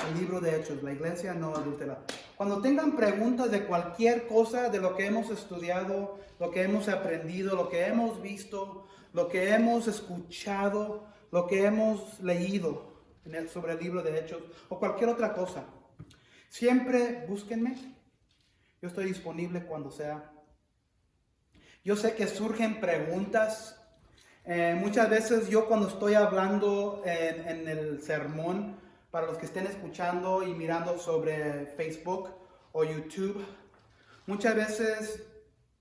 el libro de Hechos, la iglesia no adulterada. Cuando tengan preguntas de cualquier cosa, de lo que hemos estudiado, lo que hemos aprendido, lo que hemos visto, lo que hemos escuchado, lo que hemos leído sobre el libro de Hechos o cualquier otra cosa, siempre búsquenme. Yo estoy disponible cuando sea. Yo sé que surgen preguntas. Muchas veces yo cuando estoy hablando en el sermón, para los que estén escuchando y mirando sobre Facebook o YouTube, muchas veces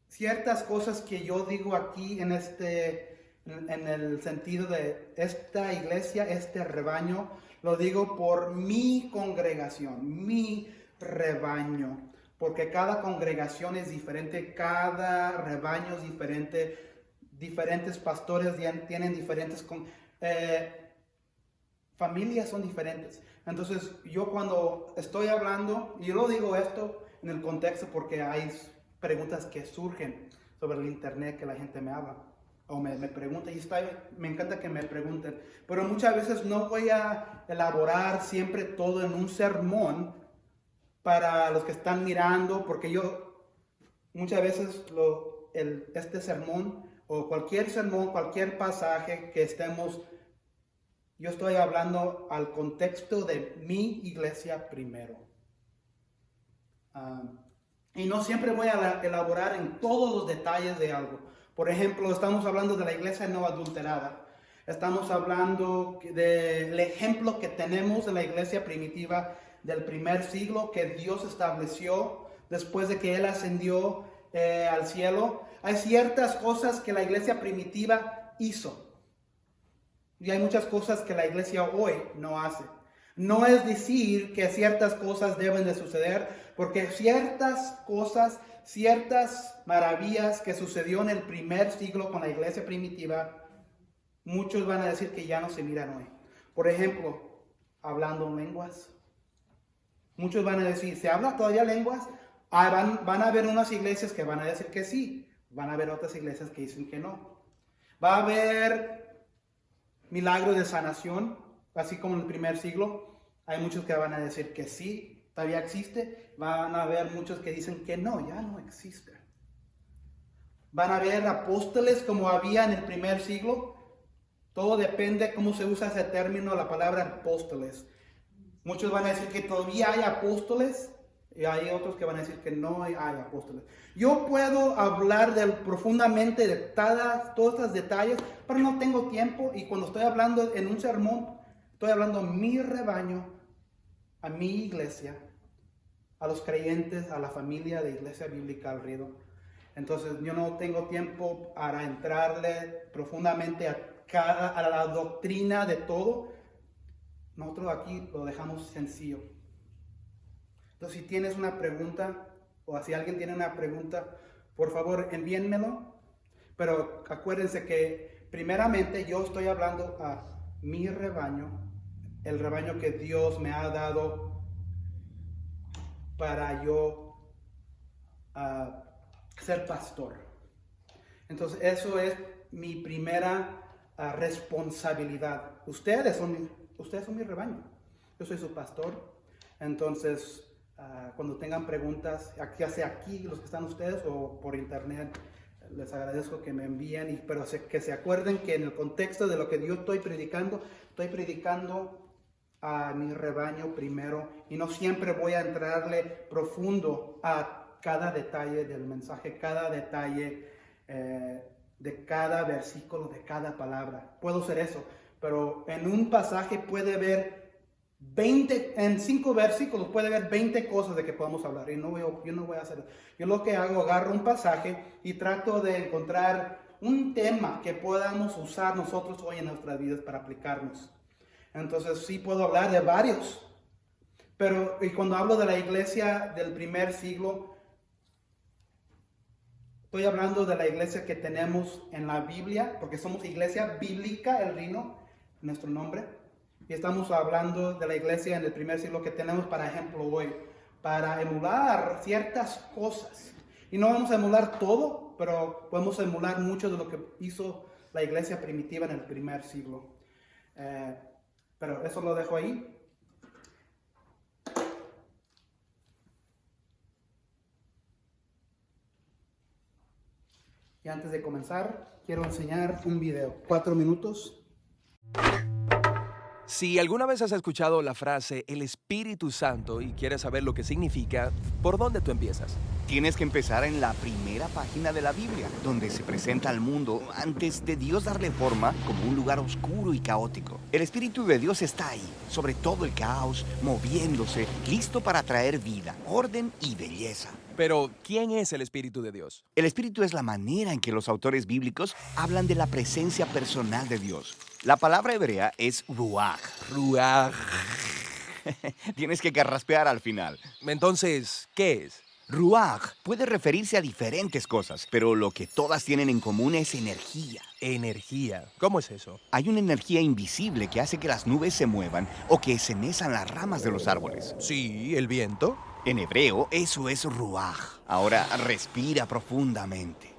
ciertas cosas que yo digo aquí en el sentido de esta iglesia, este rebaño, lo digo por mi congregación, mi rebaño, porque cada congregación es diferente, cada rebaño es diferente, diferentes pastores tienen diferentes familias son diferentes. Entonces, yo cuando estoy hablando, y yo lo digo esto en el contexto porque hay preguntas que surgen sobre el internet que la gente me habla o me pregunta, y me encanta que me pregunten, pero muchas veces no voy a elaborar siempre todo en un sermón para los que están mirando, porque yo muchas veces este sermón o cualquier sermón, cualquier pasaje que estemos, yo estoy hablando al contexto de mi iglesia primero. Y no siempre voy a elaborar en todos los detalles de algo. Por ejemplo, estamos hablando de la iglesia no adulterada. Estamos hablando del ejemplo que tenemos en la iglesia primitiva del primer siglo que Dios estableció después de que Él ascendió al cielo. Hay ciertas cosas que la iglesia primitiva hizo. Y hay muchas cosas que la iglesia hoy no hace. No es decir que ciertas cosas deben de suceder, porque ciertas cosas, ciertas maravillas que sucedió en el primer siglo con la iglesia primitiva, muchos van a decir que ya no se miran hoy. Por ejemplo, hablando en lenguas. Muchos van a decir, ¿se habla todavía lenguas? Van a haber unas iglesias que van a decir que sí. Van a haber otras iglesias que dicen que no. Va a haber milagros de sanación, así como en el primer siglo. Hay muchos que van a decir que sí, todavía existe. Van a haber muchos que dicen que no, ya no existe. Van a haber apóstoles como había en el primer siglo. Todo depende cómo se usa ese término, la palabra apóstoles. Muchos van a decir que todavía hay apóstoles y hay otros que van a decir que no hay apóstoles. Yo puedo hablar profundamente de todos estos detalles, pero no tengo tiempo, y cuando estoy hablando en un sermón, estoy hablando a mi rebaño, a mi iglesia, a los creyentes, a la familia de Iglesia Bíblica El Río. Entonces yo no tengo tiempo para entrarle profundamente a la doctrina de todo. Nosotros aquí lo dejamos sencillo. Entonces, si tienes una pregunta o si alguien tiene una pregunta, por favor envíenmelo. Pero acuérdense que primeramente yo estoy hablando a mi rebaño, el rebaño que Dios me ha dado para yo ser pastor. Entonces, eso es mi primera responsabilidad. Ustedes son mi rebaño. Yo soy su pastor. Entonces, cuando tengan preguntas, ya sea aquí, los que están ustedes, o por internet, les agradezco que me envíen, pero que se acuerden que en el contexto de lo que yo estoy predicando a mi rebaño primero, y no siempre voy a entrarle profundo a cada detalle del mensaje, cada detalle de cada versículo, de cada palabra. Puedo hacer eso, pero en un pasaje puede haber en 5 versículos puede haber 20 cosas de que podamos hablar, y yo no voy a hacer eso. Yo lo que hago, agarro un pasaje y trato de encontrar un tema que podamos usar nosotros hoy en nuestras vidas para aplicarnos. Entonces sí puedo hablar de varios, pero y cuando hablo de la iglesia del primer siglo, estoy hablando de la iglesia que tenemos en la Biblia, porque somos Iglesia Bíblica El Río, nuestro nombre. Y estamos hablando de la iglesia en el primer siglo que tenemos, por ejemplo, hoy, para emular ciertas cosas. Y no vamos a emular todo, pero podemos emular mucho de lo que hizo la iglesia primitiva en el primer siglo. Pero eso lo dejo ahí. Y antes de comenzar, quiero enseñar un video. 4 minutos. Si alguna vez has escuchado la frase el Espíritu Santo y quieres saber lo que significa, ¿por dónde tú empiezas? Tienes que empezar en la primera página de la Biblia, donde se presenta al mundo antes de Dios darle forma como un lugar oscuro y caótico. El Espíritu de Dios está ahí, sobre todo el caos, moviéndose, listo para traer vida, orden y belleza. Pero, ¿quién es el Espíritu de Dios? El Espíritu es la manera en que los autores bíblicos hablan de la presencia personal de Dios. La palabra hebrea es ruach. Ruach. Tienes que carraspear al final. Entonces, ¿qué es? Ruach puede referirse a diferentes cosas, pero lo que todas tienen en común es energía. Energía. ¿Cómo es eso? Hay una energía invisible que hace que las nubes se muevan o que se mezan las ramas de los árboles. Sí, el viento. En hebreo, eso es ruach. Ahora respira profundamente.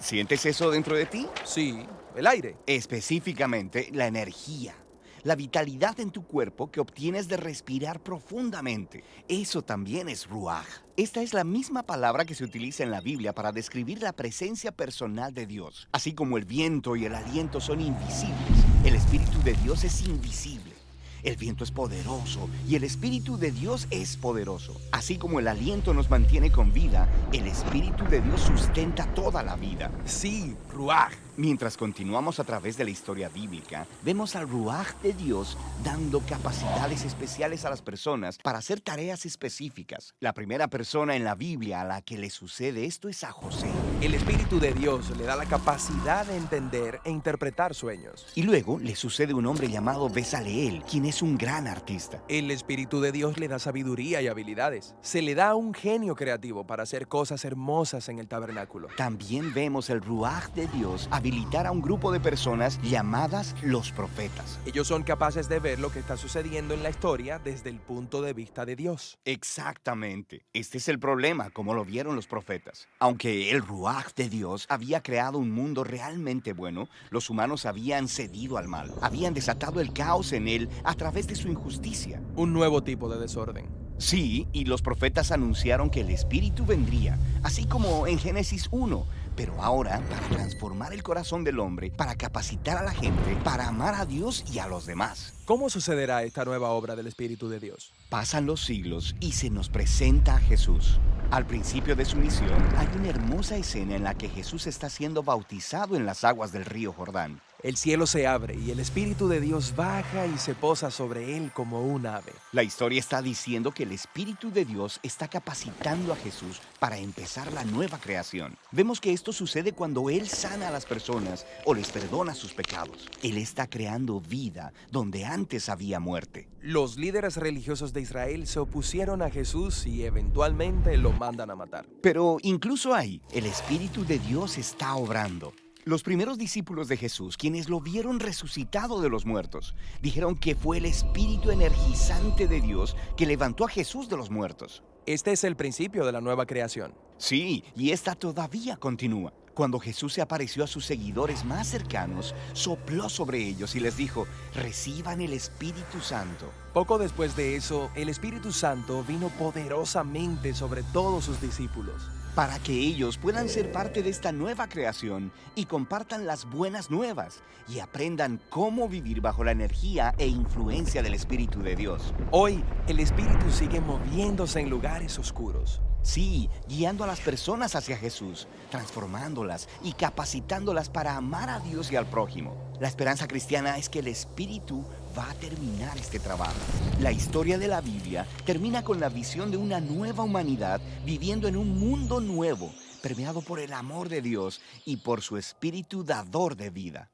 ¿Sientes eso dentro de ti? Sí, el aire. Específicamente, la energía. La vitalidad en tu cuerpo que obtienes de respirar profundamente. Eso también es ruach. Esta es la misma palabra que se utiliza en la Biblia para describir la presencia personal de Dios. Así como el viento y el aliento son invisibles, el Espíritu de Dios es invisible. El viento es poderoso y el Espíritu de Dios es poderoso. Así como el aliento nos mantiene con vida, el Espíritu de Dios sustenta toda la vida. Sí, ruach. Mientras continuamos a través de la historia bíblica, vemos al ruaj de Dios dando capacidades especiales a las personas para hacer tareas específicas. La primera persona en la Biblia a la que le sucede esto es a José. El Espíritu de Dios le da la capacidad de entender e interpretar sueños. Y luego le sucede un hombre llamado Bezaleel, quien es un gran artista. El Espíritu de Dios le da sabiduría y habilidades. Se le da un genio creativo para hacer cosas hermosas en el tabernáculo. También vemos el ruaj de Dios habilitar a un grupo de personas llamadas los profetas. Ellos son capaces de ver lo que está sucediendo en la historia desde el punto de vista de Dios. Exactamente. Este es el problema, como lo vieron los profetas. Aunque el ruaj de Dios había creado un mundo realmente bueno, los humanos habían cedido al mal. Habían desatado el caos en él a través de su injusticia. Un nuevo tipo de desorden. Sí, y los profetas anunciaron que el Espíritu vendría, así como en Génesis 1. Pero ahora, para transformar el corazón del hombre, para capacitar a la gente, para amar a Dios y a los demás. ¿Cómo sucederá esta nueva obra del Espíritu de Dios? Pasan los siglos y se nos presenta a Jesús. Al principio de su misión, hay una hermosa escena en la que Jesús está siendo bautizado en las aguas del río Jordán. El cielo se abre y el Espíritu de Dios baja y se posa sobre él como un ave. La historia está diciendo que el Espíritu de Dios está capacitando a Jesús para empezar la nueva creación. Vemos que esto sucede cuando Él sana a las personas o les perdona sus pecados. Él está creando vida donde antes había muerte. Los líderes religiosos de Israel se opusieron a Jesús y eventualmente lo mandan a matar. Pero incluso ahí, el Espíritu de Dios está obrando. Los primeros discípulos de Jesús, quienes lo vieron resucitado de los muertos, dijeron que fue el espíritu energizante de Dios que levantó a Jesús de los muertos. Este es el principio de la nueva creación. Sí, y esta todavía continúa. Cuando Jesús se apareció a sus seguidores más cercanos, sopló sobre ellos y les dijo, reciban el Espíritu Santo. Poco después de eso, el Espíritu Santo vino poderosamente sobre todos sus discípulos. Para que ellos puedan ser parte de esta nueva creación y compartan las buenas nuevas y aprendan cómo vivir bajo la energía e influencia del Espíritu de Dios. Hoy, el Espíritu sigue moviéndose en lugares oscuros. Sí, guiando a las personas hacia Jesús, transformándolas y capacitándolas para amar a Dios y al prójimo. La esperanza cristiana es que el Espíritu va a terminar este trabajo. La historia de la Biblia termina con la visión de una nueva humanidad viviendo en un mundo nuevo, permeado por el amor de Dios y por su Espíritu dador de vida.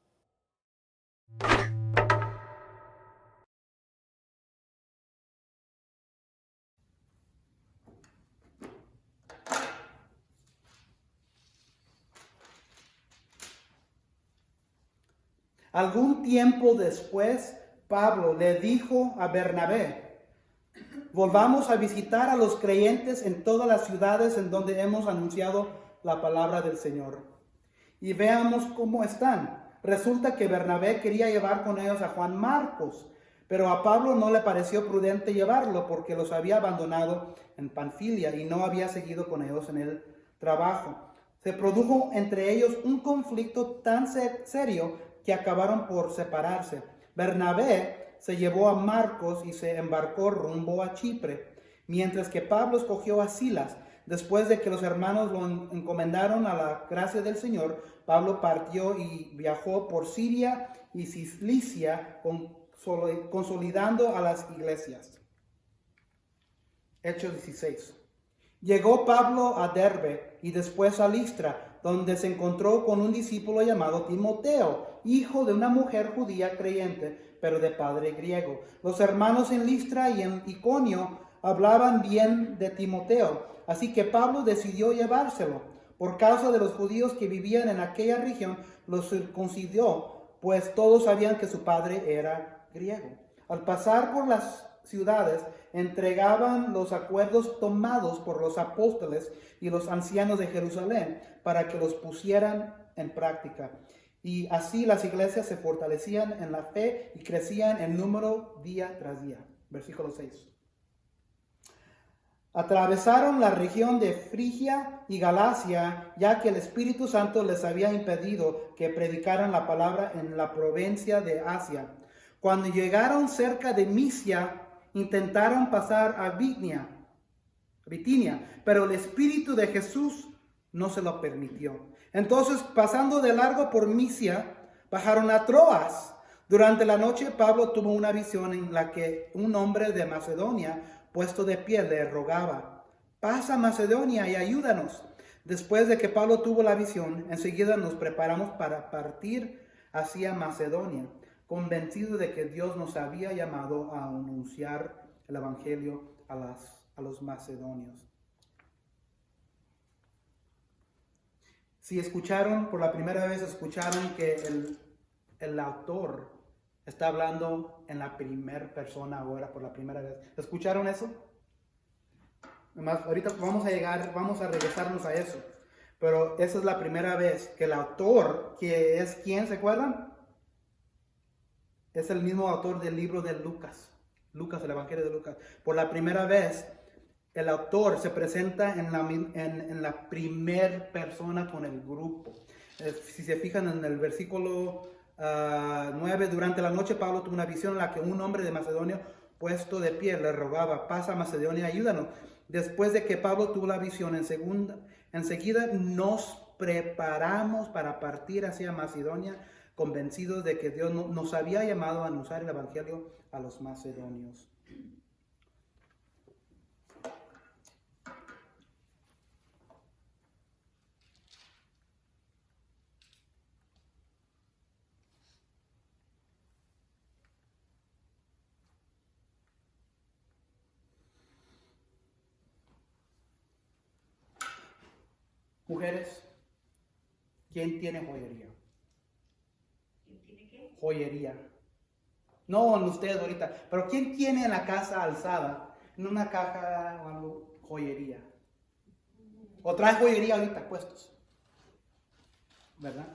Algún tiempo después, Pablo le dijo a Bernabé, volvamos a visitar a los creyentes en todas las ciudades en donde hemos anunciado la palabra del Señor. Y veamos cómo están. Resulta que Bernabé quería llevar con ellos a Juan Marcos, pero a Pablo no le pareció prudente llevarlo porque los había abandonado en Panfilia y no había seguido con ellos en el trabajo. Se produjo entre ellos un conflicto tan serio que acabaron por separarse. Bernabé se llevó a Marcos y se embarcó rumbo a Chipre, mientras que Pablo escogió a Silas. Después de que los hermanos lo encomendaron a la gracia del Señor, Pablo partió y viajó por Siria y Cilicia, consolidando a las iglesias. Hechos 16. Llegó Pablo a Derbe y después a Listra, donde se encontró con un discípulo llamado Timoteo, hijo de una mujer judía creyente, pero de padre griego. Los hermanos en Listra y en Iconio hablaban bien de Timoteo, así que Pablo decidió llevárselo. Por causa de los judíos que vivían en aquella región, los circuncidó, pues todos sabían que su padre era griego. Al pasar por las ciudades, entregaban los acuerdos tomados por los apóstoles y los ancianos de Jerusalén para que los pusieran en práctica. Y así las iglesias se fortalecían en la fe y crecían en número día tras día. Versículo 6. Atravesaron la región de Frigia y Galacia, ya que el Espíritu Santo les había impedido que predicaran la palabra en la provincia de Asia. Cuando llegaron cerca de Misia, intentaron pasar a Bitinia, pero el Espíritu de Jesús no se lo permitió. Entonces, pasando de largo por Misia, bajaron a Troas. Durante la noche, Pablo tuvo una visión en la que un hombre de Macedonia, puesto de pie, le rogaba: pasa a Macedonia y ayúdanos. Después de que Pablo tuvo la visión, enseguida nos preparamos para partir hacia Macedonia, convencidos de que Dios nos había llamado a anunciar el evangelio a los macedonios. Si escucharon, por la primera vez escucharon que el autor está hablando en la primera persona ahora por la primera vez. ¿Escucharon eso? Además, ahorita vamos a regresarnos a eso. Pero esa es la primera vez que el autor, que es ¿quién? ¿Se acuerdan? Es el mismo autor del libro de Lucas. Lucas, el Evangelio de Lucas. Por la primera vez, el autor se presenta en la primer persona con el grupo. Si se fijan en el versículo 9, durante la noche Pablo tuvo una visión en la que un hombre de Macedonia, puesto de pie, le rogaba: pasa a Macedonia, ayúdanos. Después de que Pablo tuvo la visión, enseguida nos preparamos para partir hacia Macedonia, convencidos de que Dios nos había llamado a anunciar el evangelio a los macedonios. Mujeres, ¿quién tiene joyería? ¿Quién tiene qué? Joyería. No en ustedes ahorita, pero ¿quién tiene en la casa alzada, en una caja o algo, joyería? O trae joyería ahorita puestos, ¿verdad?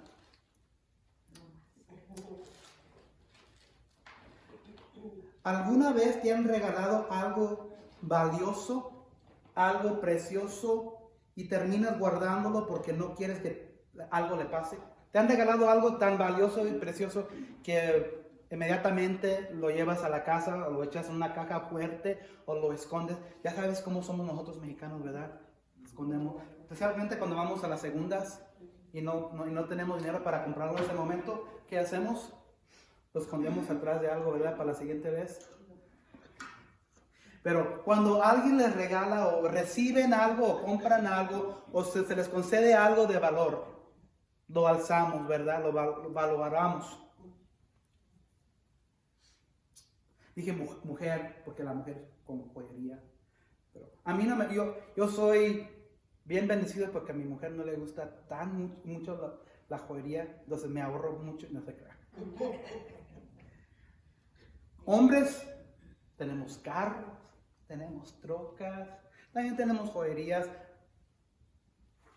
¿Alguna vez te han regalado algo valioso, algo precioso, y terminas guardándolo porque no quieres que algo le pase? ¿Te han regalado algo tan valioso y precioso que inmediatamente lo llevas a la casa o lo echas en una caja fuerte o lo escondes? Ya sabes cómo somos nosotros mexicanos, ¿verdad? Escondemos, especialmente cuando vamos a las segundas y no tenemos dinero para comprarlo en ese momento. ¿Qué hacemos? Lo escondemos atrás de algo, ¿verdad? Para la siguiente vez. Pero cuando alguien les regala o reciben algo o compran algo o se les concede algo de valor, lo alzamos, ¿verdad? Lo valoramos. Dije mujer, porque la mujer con joyería. Pero a mí no yo soy bien bendecido porque a mi mujer no le gusta tan mucho la joyería, entonces me ahorro mucho y no se crea. Hombres, tenemos carros, tenemos trocas, también tenemos joyerías.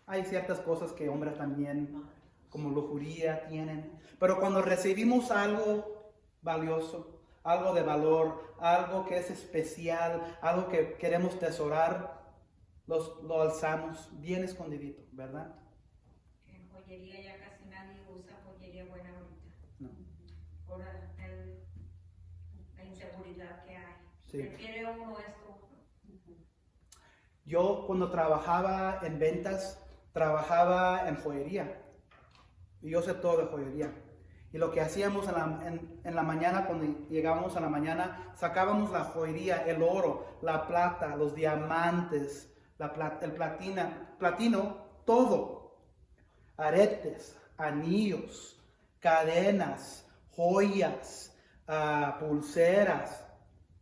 Hay ciertas cosas que hombres también, como lujuria, tienen. Pero cuando recibimos algo valioso, algo de valor, algo que es especial, algo que queremos tesorar, lo alzamos bien escondidito, ¿verdad? En joyería ya casi nadie usa joyería buena ahorita. No. Por la inseguridad que hay. Sí. Prefiere uno esto. Yo cuando trabajaba en ventas, trabajaba en joyería. Y yo sé todo de joyería. Y lo que hacíamos en la mañana, cuando llegábamos a la mañana, sacábamos la joyería, el oro, la plata, los diamantes, el platino, todo. Aretes, anillos, cadenas, joyas, pulseras,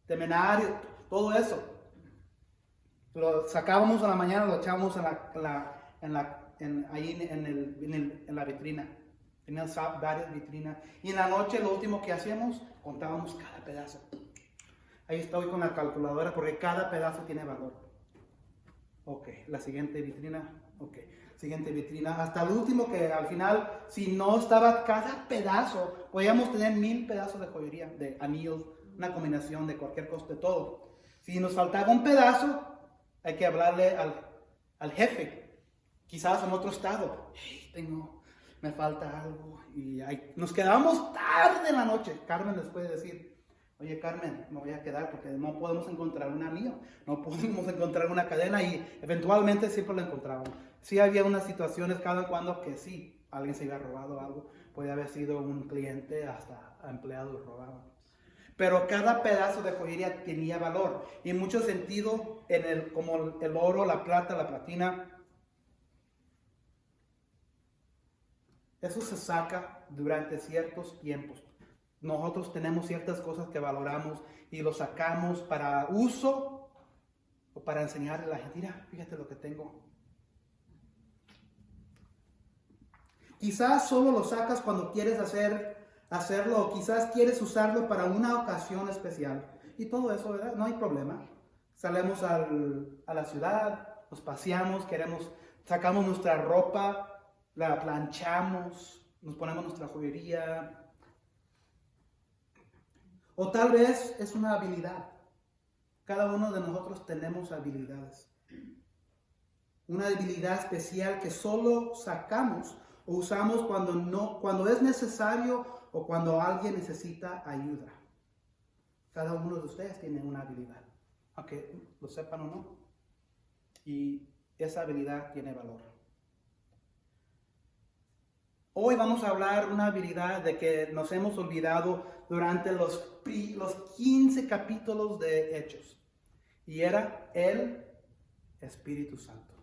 temenarios, todo eso. Lo sacábamos a la mañana, lo echábamos ahí en la vitrina. Teníamos varias vitrinas. Y en la noche lo último que hacíamos, contábamos cada pedazo. Ahí estoy con la calculadora porque cada pedazo tiene valor. Ok, la siguiente vitrina. Ok, siguiente vitrina. Hasta el último que al final, si no estaba cada pedazo, podíamos tener 1000 pedazos de joyería, de anillos, una combinación de cualquier cosa, de todo. Si nos faltaba un pedazo, hay que hablarle al jefe, quizás en otro estado. Hey, me falta algo. Y nos quedamos tarde en la noche. Carmen les puede decir, oye Carmen, me voy a quedar porque no podemos encontrar un anillo, no podemos encontrar una cadena, y eventualmente siempre lo encontrábamos. Sí había unas situaciones cada cuando que sí, alguien se había robado algo, podía haber sido un cliente, hasta empleados robaban. Pero cada pedazo de joyería tenía valor. Y en mucho sentido, como el oro, la plata, la platina, eso se saca durante ciertos tiempos. Nosotros tenemos ciertas cosas que valoramos y lo sacamos para uso o para enseñarle a la gente. Mira, fíjate lo que tengo. Quizás solo lo sacas cuando quieres hacerlo, o quizás quieres usarlo para una ocasión especial. Y todo eso, ¿verdad? No hay problema. Salimos a la ciudad, nos paseamos, sacamos nuestra ropa, la planchamos, nos ponemos nuestra joyería. O tal vez es una habilidad. Cada uno de nosotros tenemos habilidades. Una habilidad especial que solo sacamos o usamos cuando es necesario o cuando alguien necesita ayuda. Cada uno de ustedes tiene una habilidad, aunque lo sepan o no. Y esa habilidad tiene valor. Hoy vamos a hablar de una habilidad de que nos hemos olvidado durante los 15 capítulos de Hechos. Y era el Espíritu Santo.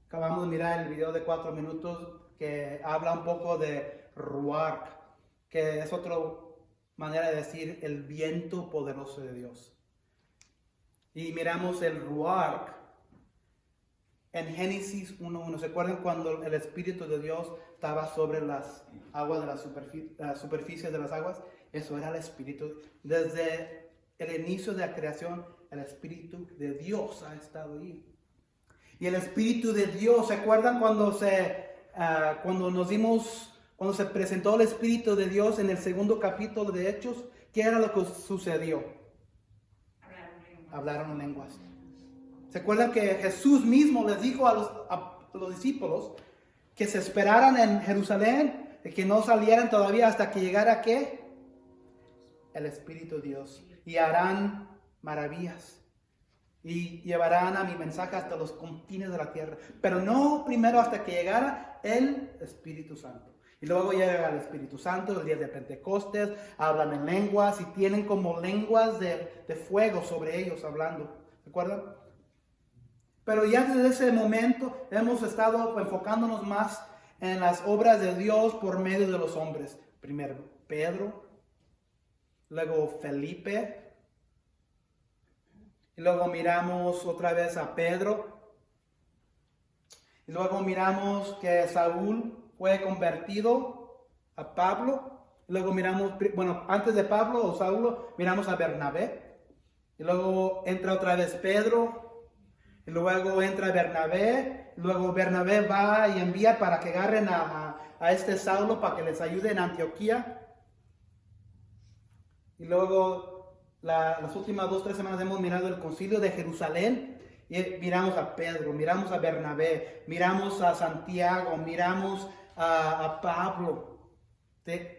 Acabamos de mirar el video de 4 minutos que habla un poco de Ruach, que es otra manera de decir el viento poderoso de Dios. Y miramos el Ruach en Génesis 1:1. ¿Se acuerdan cuando el Espíritu de Dios estaba sobre las aguas de la superficie de las aguas? Eso era el Espíritu. Desde el inicio de la creación, el Espíritu de Dios ha estado ahí. Y el Espíritu de Dios, ¿se acuerdan cuando se presentó el Espíritu de Dios en el segundo capítulo de Hechos? ¿Qué era lo que sucedió? Hablaron en lenguas. ¿Se acuerdan que Jesús mismo les dijo a los discípulos que se esperaran en Jerusalén, de que no salieran todavía hasta que llegara ¿qué? El Espíritu de Dios. Y harán maravillas. Y llevarán a mi mensaje hasta los confines de la tierra. Pero no primero hasta que llegara el Espíritu Santo. Y luego llega el Espíritu Santo, el día de Pentecostés, hablan en lenguas y tienen como lenguas de fuego sobre ellos hablando. ¿Se acuerdan? Pero ya desde ese momento hemos estado enfocándonos más en las obras de Dios por medio de los hombres. Primero Pedro, luego Felipe, y luego miramos otra vez a Pedro, y luego miramos que Saúl fue convertido a Pablo, y luego miramos, antes de Pablo o Saúl, miramos a Bernabé, y luego entra otra vez Pedro, y luego entra Bernabé, luego Bernabé va y envía para que agarren a este Saulo para que les ayude en Antioquía. Y luego las últimas 2-3 semanas hemos mirado el concilio de Jerusalén Y miramos a Pedro, miramos a Bernabé, miramos a Santiago, miramos a Pablo,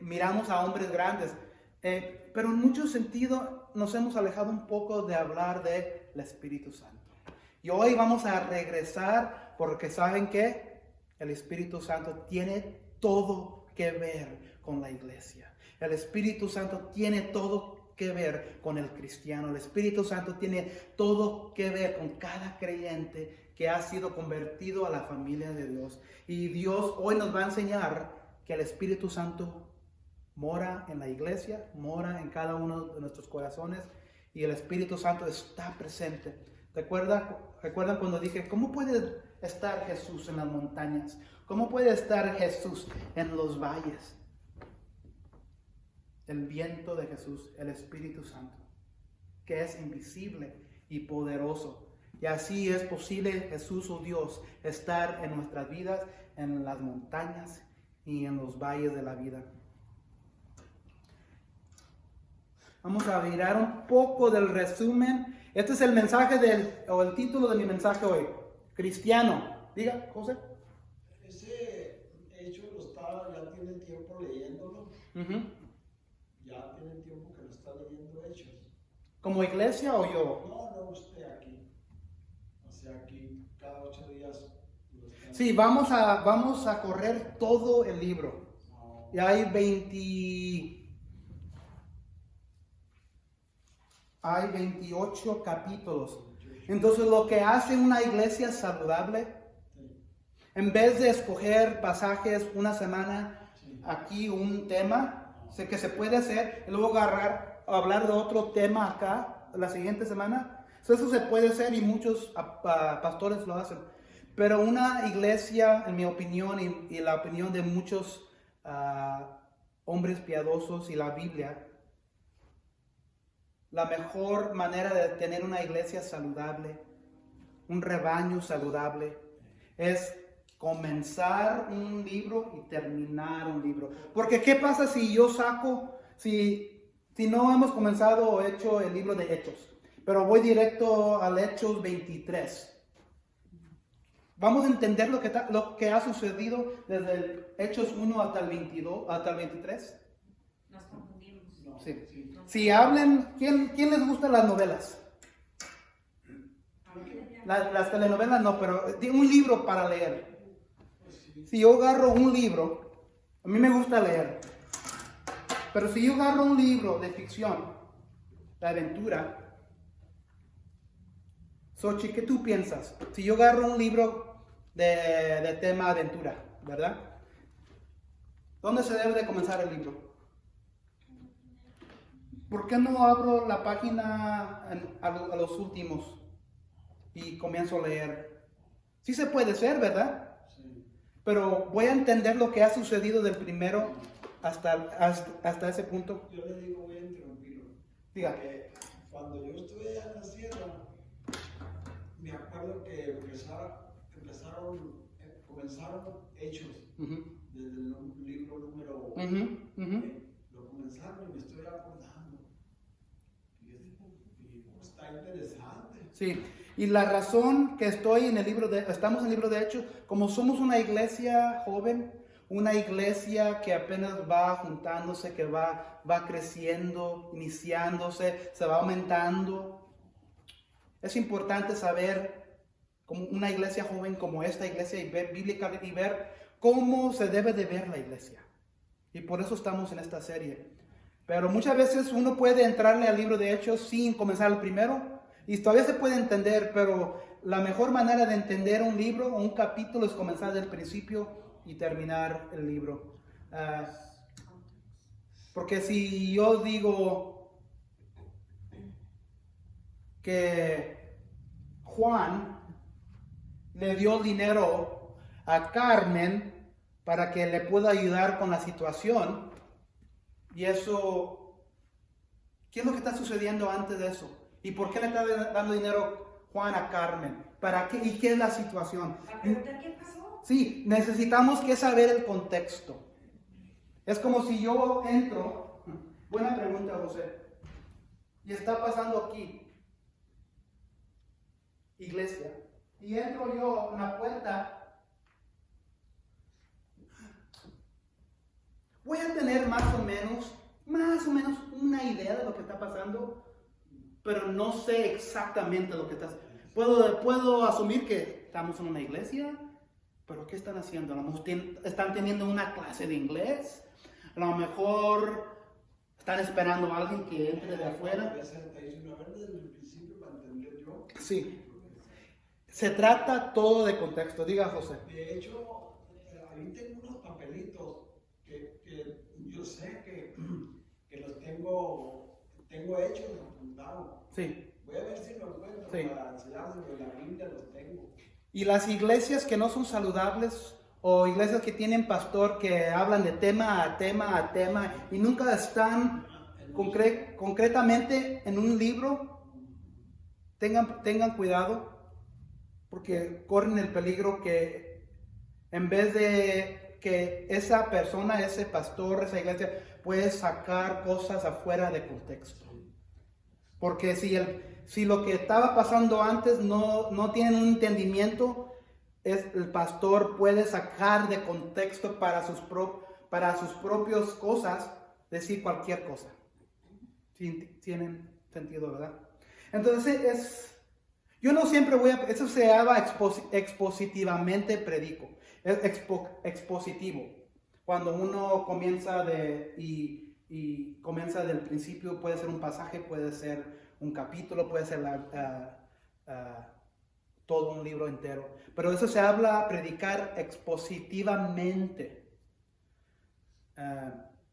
miramos a hombres grandes. Pero en muchos sentidos nos hemos alejado un poco de hablar del Espíritu Santo. Y hoy vamos a regresar porque ¿saben qué? El Espíritu Santo tiene todo que ver con la iglesia. El Espíritu Santo tiene todo que ver con el cristiano. El Espíritu Santo tiene todo que ver con cada creyente que ha sido convertido a la familia de Dios. Y Dios hoy nos va a enseñar que el Espíritu Santo mora en la iglesia, mora en cada uno de nuestros corazones y el Espíritu Santo está presente. ¿Recuerdan cuando dije, ¿cómo puede estar Jesús en las montañas? ¿Cómo puede estar Jesús en los valles? El viento de Jesús, el Espíritu Santo, que es invisible y poderoso. Y así es posible Jesús o Dios estar en nuestras vidas, en las montañas y en los valles de la vida. Vamos a mirar un poco del resumen. Este es el mensaje el título de mi mensaje hoy. Cristiano. Diga, José. Ese hecho ya tiene tiempo leyéndolo. Ya tiene tiempo que lo está leyendo Hechos. ¿Como iglesia o yo? No, usted aquí. O sea, aquí cada 8 días. Sí, vamos a correr todo el libro. Y hay 28 capítulos. Entonces lo que hace una iglesia saludable, en vez de escoger pasajes una semana aquí, un tema, sé que se puede hacer, y luego hablar de otro tema acá la siguiente semana. Eso se puede hacer y muchos pastores lo hacen. Pero una iglesia, en mi opinión y la opinión de muchos hombres piadosos y la Biblia, la mejor manera de tener una iglesia saludable, un rebaño saludable, es comenzar un libro y terminar un libro. Porque ¿qué pasa si yo si no hemos comenzado o hecho el libro de Hechos, pero voy directo al Hechos 23? Vamos a entender lo que ha sucedido desde el Hechos 1 hasta el 22, hasta el 23. Nos confundimos. Sí. Si hablan, ¿quién les gustan las novelas? Las telenovelas no, pero un libro para leer. Si yo agarro un libro, a mí me gusta leer, pero si yo agarro un libro de ficción, de aventura, Xochitl, ¿qué tú piensas? Si yo agarro un libro de tema aventura, ¿verdad? ¿Dónde se debe de comenzar el libro? ¿Por qué no abro la página a los últimos y comienzo a leer? Sí se puede ser, ¿verdad? Sí. Pero voy a entender lo que ha sucedido del primero hasta ese punto. Yo le digo, voy a interrumpirlo. Diga. Cuando yo estuve allá en la sierra, me acuerdo que comenzaron Hechos, desde el libro número 1. Lo comenzaron y me estoy acordando. Y está interesante. Sí, y la razón que estamos en el libro de Hechos, como somos una iglesia joven, una iglesia que apenas va juntándose, que va creciendo, iniciándose, se va aumentando. Es importante saber, como una iglesia joven como esta iglesia bíblica, y ver cómo se debe de ver la iglesia. Y por eso estamos en esta serie. Pero muchas veces uno puede entrarle al libro de Hechos sin comenzar el primero. Y todavía se puede entender, pero la mejor manera de entender un libro o un capítulo es comenzar del principio y terminar el libro. Porque si yo digo que Juan le dio dinero a Carmen para que le pueda ayudar con la situación, y eso, ¿qué es lo que está sucediendo antes de eso? ¿Y por qué le está dando dinero Juan a Carmen? ¿Para qué? ¿Y qué es la situación? ¿A preguntar qué pasó? Sí, necesitamos que saber el contexto. Es como si yo entro, buena pregunta, José, y está pasando aquí. iglesia y entro yo en la puerta, voy a tener más o menos una idea de lo que está pasando, pero no sé exactamente lo que está pasando. Puedo asumir que estamos en una iglesia, pero ¿qué están haciendo? A lo mejor están teniendo una clase de inglés, a lo mejor están esperando a alguien que entre de afuera. Desde el principio para entender yo. Sí. Se trata todo de contexto. Diga, José. De hecho, ahí tengo unos papelitos que yo sé que los tengo hechos, apuntados. Sí. Voy a ver si lo encuentro Sí. para enseñárselos. En la Biblia los tengo. Y las iglesias que no son saludables o iglesias que tienen pastor que hablan de tema a tema a tema y nunca están concretamente en un libro, tengan cuidado porque corren el peligro que en vez de que esa persona, ese pastor, esa iglesia puede sacar cosas afuera de contexto. Porque si lo que estaba pasando antes no tienen un entendimiento, el pastor puede sacar de contexto para sus propias cosas, decir cualquier cosa. ¿Tienen sentido, verdad? Entonces, yo no siempre eso se llama expositivamente predico, es expositivo. Cuando uno comienza y comienza del principio, puede ser un pasaje, puede ser un capítulo, puede ser todo un libro entero. Pero eso se habla predicar expositivamente.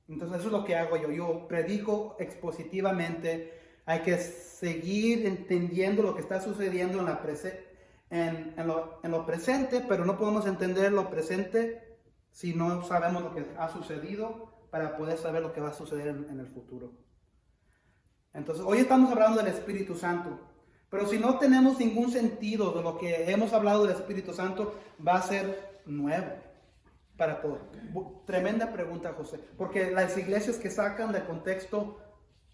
Entonces eso es lo que hago yo. Yo predico expositivamente. Hay que seguir entendiendo lo que está sucediendo en lo presente, pero no podemos entender lo presente si no sabemos lo que ha sucedido para poder saber lo que va a suceder en el futuro. Entonces, hoy estamos hablando del Espíritu Santo, pero si no tenemos ningún sentido de lo que hemos hablado del Espíritu Santo, va a ser nuevo para todos. Tremenda pregunta, José, porque las iglesias que sacan de contexto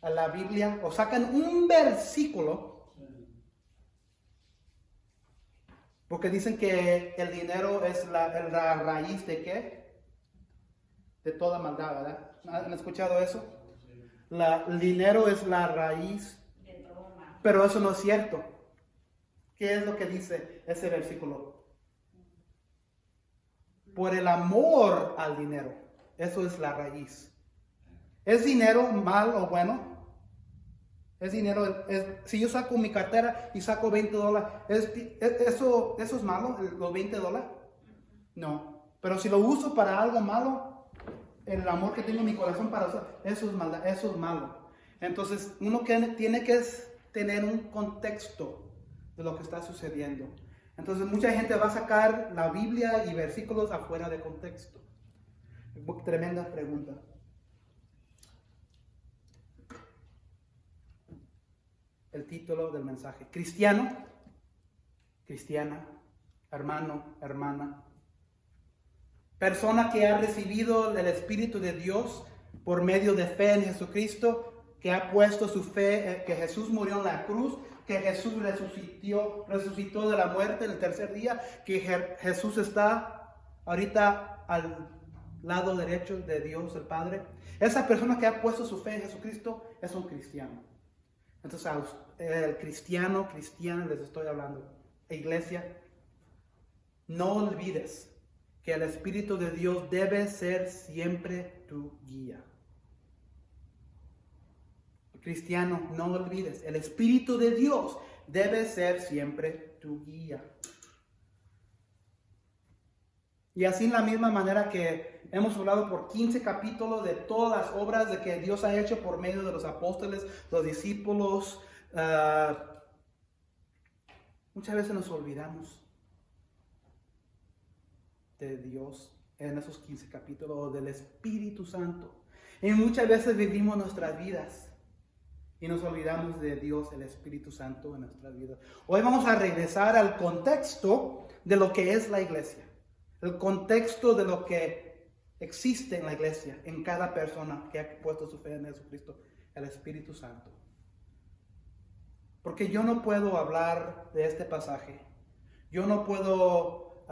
a la Biblia o sacan un versículo, porque dicen que el dinero es la raíz de ¿qué? De toda maldad, ¿verdad? ¿Han escuchado eso? El dinero es la raíz, de todo mal. pero eso no es cierto. ¿Qué es lo que dice ese versículo? Por el amor al dinero, eso es la raíz. ¿Es dinero mal o bueno? Es dinero, si yo saco mi cartera y saco $20, ¿eso es malo, los $20? No, pero si lo uso para algo malo, el amor que tengo en mi corazón para usar, eso es maldad, eso es malo. Entonces uno tiene que tener un contexto de lo que está sucediendo. Entonces mucha gente va a sacar la Biblia y versículos afuera de contexto. Tremenda pregunta. El título del mensaje: cristiano, cristiana, hermano, hermana, persona que ha recibido el Espíritu de Dios por medio de fe en Jesucristo, que ha puesto su fe, que Jesús murió en la cruz, que Jesús resucitó de la muerte el tercer día, que Jesús está ahorita al lado derecho de Dios el Padre. Esa persona que ha puesto su fe en Jesucristo es un cristiano. Entonces, el cristiana les estoy hablando. Iglesia, no olvides que el Espíritu de Dios debe ser siempre tu guía. Cristiano, no olvides, el Espíritu de Dios debe ser siempre tu guía. Y así en la misma manera que hemos hablado por 15 capítulos de todas las obras de que Dios ha hecho por medio de los apóstoles, los discípulos, muchas veces nos olvidamos de Dios en esos 15 capítulos, del Espíritu Santo. Y muchas veces vivimos nuestras vidas y nos olvidamos de Dios, el Espíritu Santo en nuestras vidas. Hoy vamos a regresar al contexto de lo que es la iglesia. El contexto de lo que existe en la iglesia, en cada persona que ha puesto su fe en Jesucristo, el Espíritu Santo. Porque yo no puedo hablar de este pasaje. Yo no puedo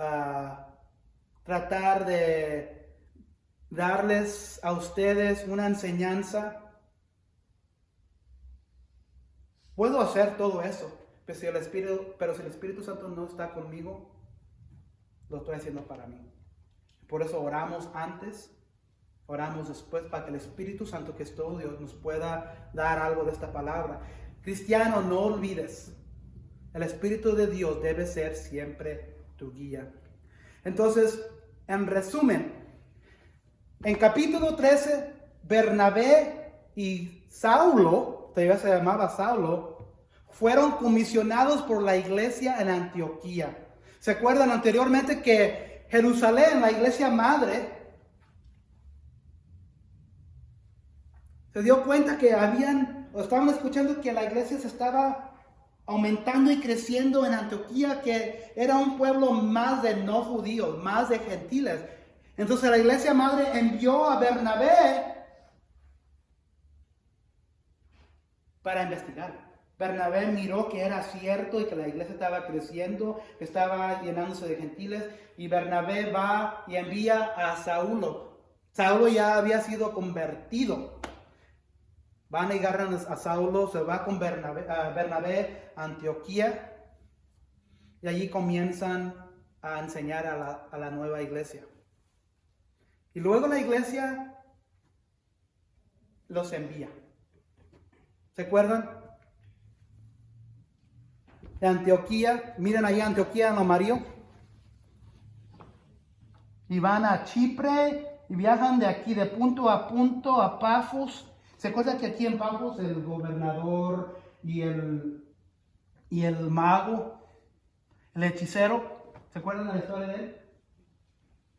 tratar de darles a ustedes una enseñanza. Puedo hacer todo eso, pero si el Espíritu Santo no está conmigo, lo estoy haciendo para mí. Por eso oramos antes, oramos después, para que el Espíritu Santo, que es todo Dios, nos pueda dar algo de esta palabra. Cristiano, no olvides, el Espíritu de Dios debe ser siempre tu guía. Entonces, en resumen, en capítulo 13, Bernabé y Saulo, todavía se llamaba Saulo, fueron comisionados por la iglesia en Antioquía. ¿Se acuerdan anteriormente que Jerusalén, la iglesia madre, se dio cuenta que estaban escuchando que la iglesia se estaba aumentando y creciendo en Antioquía, que era un pueblo más de no judíos, más de gentiles? Entonces la iglesia madre envió a Bernabé para investigar. Bernabé miró que era cierto y que la iglesia estaba creciendo, que estaba llenándose de gentiles, y Bernabé va y envía a Saulo. Saulo ya había sido convertido. Van y agarran a Saulo, se va con Bernabé a Antioquía, y allí comienzan a enseñar a la nueva iglesia. Y luego la iglesia los envía. ¿Se acuerdan? De Antioquía, miren ahí Antioquía en amarillo. Y van a Chipre y viajan de aquí de punto a Pafos. ¿Se acuerdan que aquí en Pafos el gobernador y el mago, el hechicero, ¿se acuerdan de la historia de él?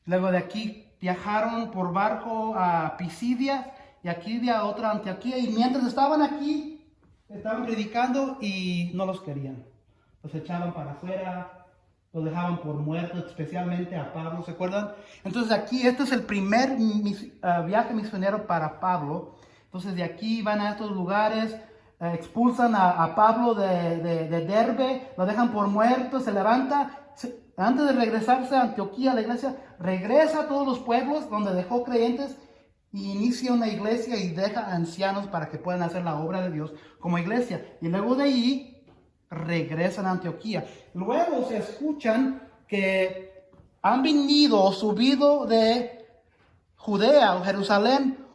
Luego de aquí viajaron por barco a Pisidia y aquí había otra Antioquía, y mientras estaban aquí, estaban predicando y no los querían. Los echaban para afuera, los dejaban por muertos, especialmente a Pablo, ¿se acuerdan? Entonces aquí, este es el primer viaje misionero para Pablo. Entonces de aquí van a estos lugares, expulsan a Pablo de Derbe, lo dejan por muerto, se levanta. Antes de regresarse a Antioquía, la iglesia regresa a todos los pueblos donde dejó creyentes y inicia una iglesia y deja ancianos para que puedan hacer la obra de Dios como iglesia. Y luego de ahí regresan a Antioquía. Luego se escuchan que han subido de Judea o Jerusalén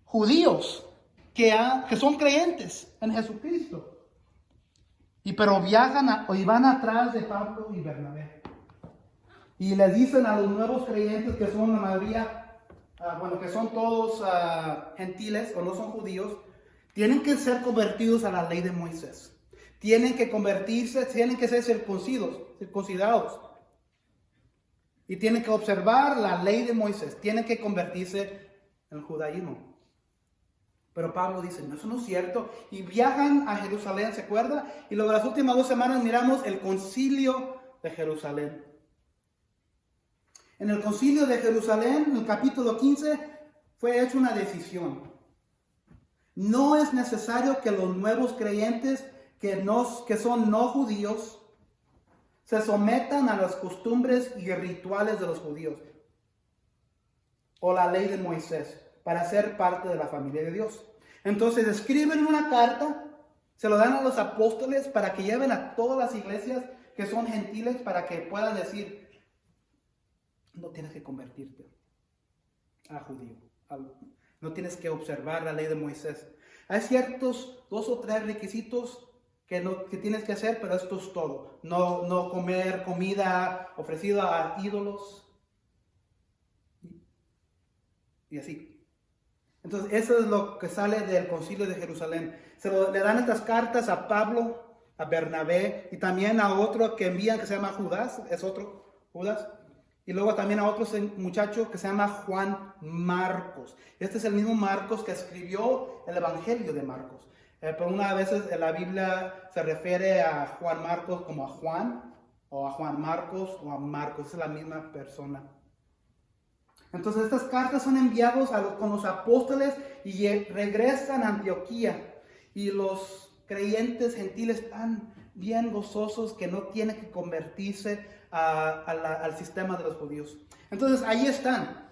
judíos que son creyentes en Jesucristo. Pero viajan y van atrás de Pablo y Bernabé. Y les dicen a los nuevos creyentes, que son la mayoría, que son todos gentiles o no son judíos, tienen que ser convertidos a la ley de Moisés. Tienen que convertirse, tienen que ser circuncidados. Y tienen que observar la ley de Moisés. Tienen que convertirse en el judaísmo. Pero Pablo dice, no, eso no es cierto. Y viajan a Jerusalén, ¿se acuerda? Y luego las últimas 2 semanas miramos el concilio de Jerusalén. En el concilio de Jerusalén, en el capítulo 15, fue hecha una decisión. No es necesario que los nuevos creyentes que son no judíos se sometan a las costumbres y rituales de los judíos o la ley de Moisés para ser parte de la familia de Dios. Entonces escriben una carta, se lo dan a los apóstoles para que lleven a todas las iglesias que son gentiles, para que puedan decir, no tienes que convertirte a judío, no tienes que observar la ley de Moisés. Hay ciertos 2 o 3 requisitos que tienes que hacer, pero esto es todo. No comer comida ofrecida a ídolos. Y así. Entonces, eso es lo que sale del concilio de Jerusalén. Le dan estas cartas a Pablo, a Bernabé, y también a otro que envían que se llama Judas, es otro, Judas. Y luego también a otro muchacho que se llama Juan Marcos. Este es el mismo Marcos que escribió el Evangelio de Marcos. Pero una vez en la Biblia se refiere a Juan Marcos como a Juan, o a Juan Marcos, o a Marcos, es la misma persona. Entonces estas cartas son enviadas con los apóstoles y regresan a Antioquía. Y los creyentes gentiles están bien gozosos que no tienen que convertirse al sistema de los judíos. Entonces ahí están,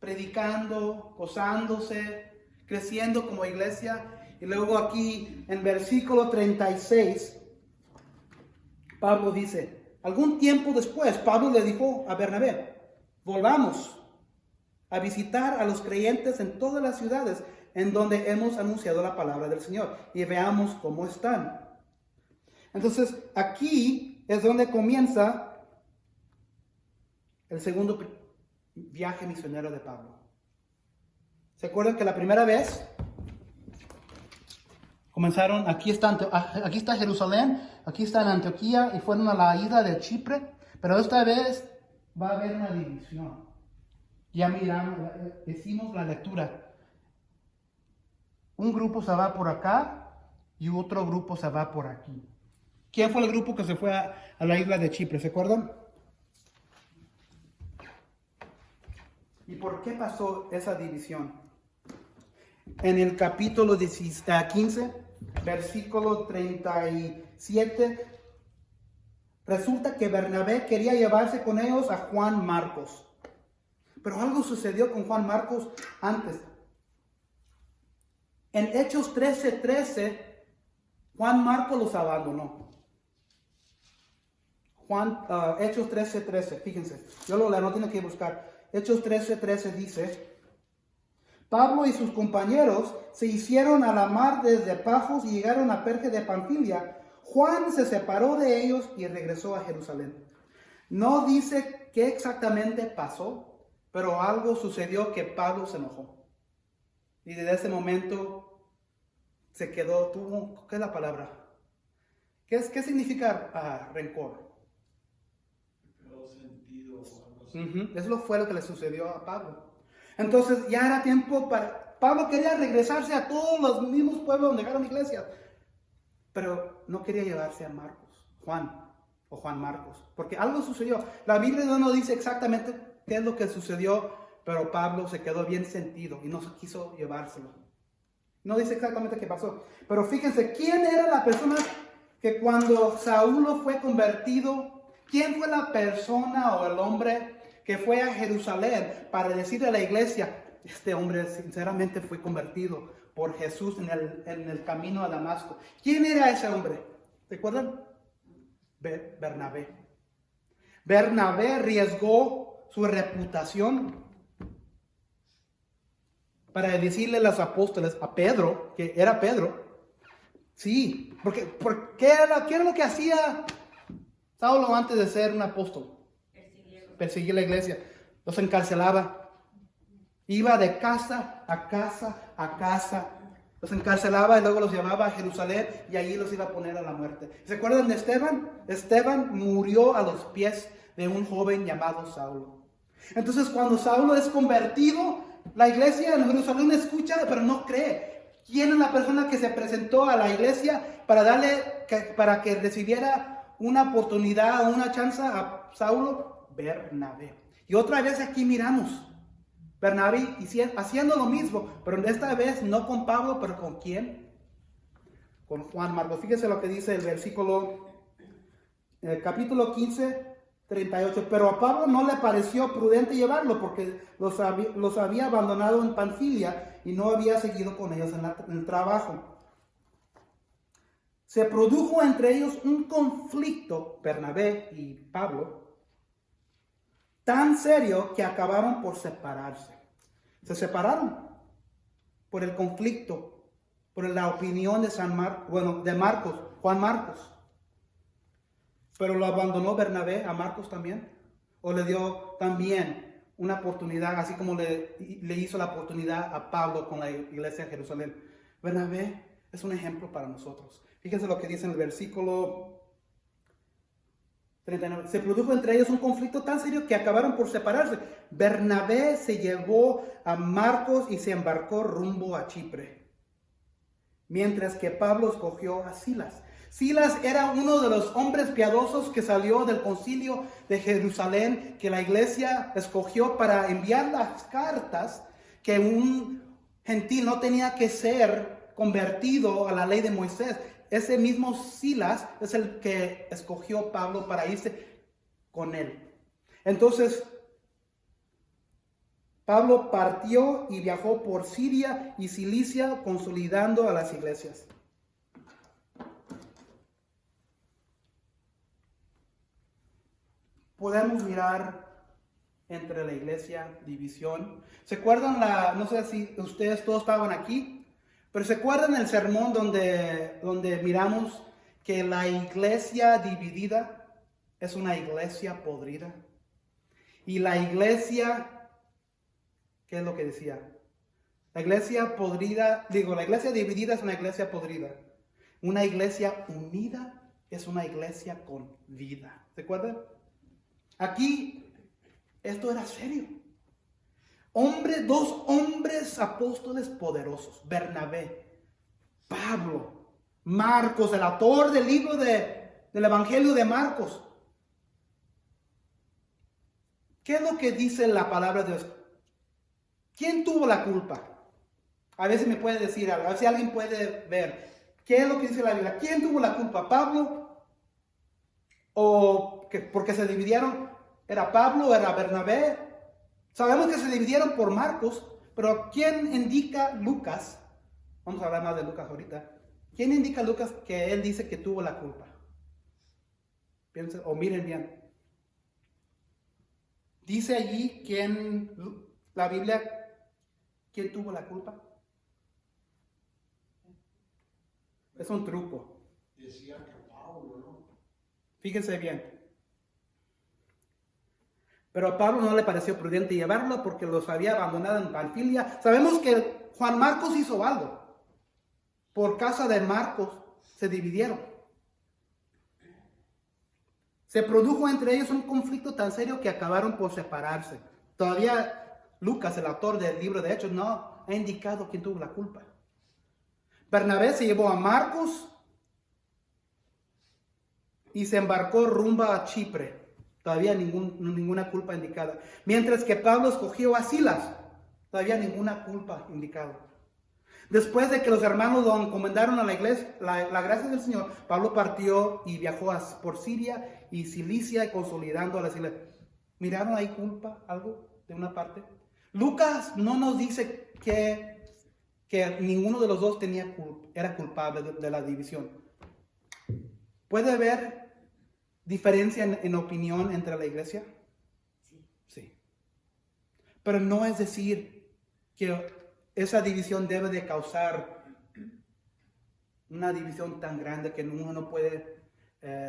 predicando, gozándose, creciendo como iglesia. Y luego aquí en versículo 36, Pablo dice, algún tiempo después, Pablo le dijo a Bernabé, volvamos a visitar a los creyentes en todas las ciudades en donde hemos anunciado la palabra del Señor y veamos cómo están. Entonces, aquí es donde comienza el segundo viaje misionero de Pablo. ¿Se acuerdan que la primera vez comenzaron, aquí está Jerusalén, aquí está en Antioquía y fueron a la isla de Chipre, pero esta vez va a haber una división? Ya miramos, hicimos la lectura. Un grupo se va por acá y otro grupo se va por aquí. ¿Quién fue el grupo que se fue a la isla de Chipre? ¿Se acuerdan? ¿Y por qué pasó esa división? En el capítulo 15, versículo 37, resulta que Bernabé quería llevarse con ellos a Juan Marcos. Pero algo sucedió con Juan Marcos antes. En Hechos 13:13, Juan Marcos los abandonó. Hechos 13:13, fíjense, yo lo leo, no tienen que buscar. Hechos 13:13 dice, Pablo y sus compañeros se hicieron a la mar desde Pafos y llegaron a Perge de Panfilia. Juan se separó de ellos y regresó a Jerusalén. No dice qué exactamente pasó, pero algo sucedió que Pablo se enojó. Y desde ese momento se quedó, ¿qué es la palabra? ¿Qué significa rencor? Eso fue lo que le sucedió a Pablo. Entonces ya era tiempo Pablo quería regresarse a todos los mismos pueblos donde dejaron iglesias, pero no quería llevarse a Juan Marcos, porque algo sucedió. La Biblia no dice exactamente qué es lo que sucedió, pero Pablo se quedó bien sentido y no quiso llevárselo. No dice exactamente qué pasó, pero fíjense, ¿quién era la persona que cuando Saulo fue convertido, quién fue la persona o el hombre que fue a Jerusalén para decirle a la iglesia, este hombre sinceramente fue convertido por Jesús en el camino a Damasco? ¿Quién era ese hombre? ¿Recuerdan? Bernabé. Bernabé arriesgó su reputación para decirle a los apóstoles, a Pedro, que era Pedro. Sí, porque ¿qué era lo que hacía Saulo antes de ser un apóstol? Perseguir la iglesia. Los encarcelaba. Iba de casa a casa a casa. Los encarcelaba y luego los llevaba a Jerusalén y allí los iba a poner a la muerte. ¿Se acuerdan de Esteban? Esteban murió a los pies de un joven llamado Saulo. Entonces cuando Saulo es convertido, la iglesia en Jerusalén escucha, pero no cree. ¿Quién es la persona que se presentó a la iglesia para que recibiera una oportunidad, una chance a Saulo? Bernabé. Y otra vez aquí miramos Bernabé haciendo lo mismo, pero esta vez no con Pablo, pero ¿con quién? Con Juan Marcos. Fíjese lo que dice el versículo, el capítulo 15, 38. Pero a Pablo no le pareció prudente llevarlo porque los había abandonado en Panfilia y no había seguido con ellos en el trabajo. Se produjo entre ellos un conflicto, Bernabé y Pablo, tan serio que acabaron por separarse. Se separaron por el conflicto, por la opinión de Juan Marcos. Pero lo abandonó Bernabé a Marcos también, o le dio también una oportunidad, así como le hizo la oportunidad a Pablo con la iglesia de Jerusalén. Bernabé es un ejemplo para nosotros. Fíjense lo que dice en el versículo 39. Se produjo entre ellos un conflicto tan serio que acabaron por separarse. Bernabé se llevó a Marcos y se embarcó rumbo a Chipre, mientras que Pablo escogió a Silas. Silas era uno de los hombres piadosos que salió del concilio de Jerusalén, que la iglesia escogió para enviar las cartas que un gentil no tenía que ser convertido a la ley de Moisés. Ese mismo Silas es el que escogió Pablo para irse con él. Entonces, Pablo partió y viajó por Siria y Cilicia, consolidando a las iglesias. Podemos mirar entre la iglesia división. ¿Se acuerdan no sé si ustedes todos estaban aquí, pero se acuerdan el sermón donde miramos que la iglesia dividida es una iglesia podrida? Y la iglesia, ¿qué es lo que decía? La iglesia podrida, la iglesia dividida es una iglesia podrida. Una iglesia unida es una iglesia con vida. ¿Se acuerdan? Aquí, esto era serio. Dos hombres apóstoles poderosos, Bernabé, Pablo, Marcos, el autor del libro del Evangelio de Marcos. ¿Qué es lo que dice la palabra de Dios? ¿Quién tuvo la culpa? A veces me puede decir algo, a ver si alguien puede ver. ¿Qué es lo que dice la Biblia? ¿Quién tuvo la culpa? ¿Pablo? ¿O porque se dividieron? ¿Era Pablo? ¿Era Bernabé? Sabemos que se dividieron por Marcos, pero ¿quién indica Lucas? Vamos a hablar más de Lucas ahorita. ¿Quién indica Lucas que él dice que tuvo la culpa? Piensen, o miren bien. Dice allí la Biblia, ¿quién tuvo la culpa? Es un truco. Decía que Pablo, ¿no? Fíjense bien. Pero a Pablo no le pareció prudente llevarlo porque los había abandonado en Panfilia. Sabemos que Juan Marcos hizo algo. Por causa de Marcos se dividieron. Se produjo entre ellos un conflicto tan serio que acabaron por separarse. Todavía Lucas, el autor del libro de Hechos, no ha indicado quién tuvo la culpa. Bernabé se llevó a Marcos y se embarcó rumbo a Chipre. Todavía ninguna culpa indicada. Mientras que Pablo escogió a Silas. Todavía ninguna culpa indicada. Después de que los hermanos lo encomendaron a la iglesia, la gracia del Señor, Pablo partió y viajó por Siria y Cilicia, consolidando a las iglesias. ¿Miraron ahí culpa, algo de una parte? Lucas no nos dice que ninguno de los dos era culpable de la división. ¿Puede haber diferencia en opinión entre la iglesia? Sí. Pero no es decir que esa división debe de causar una división tan grande que uno no puede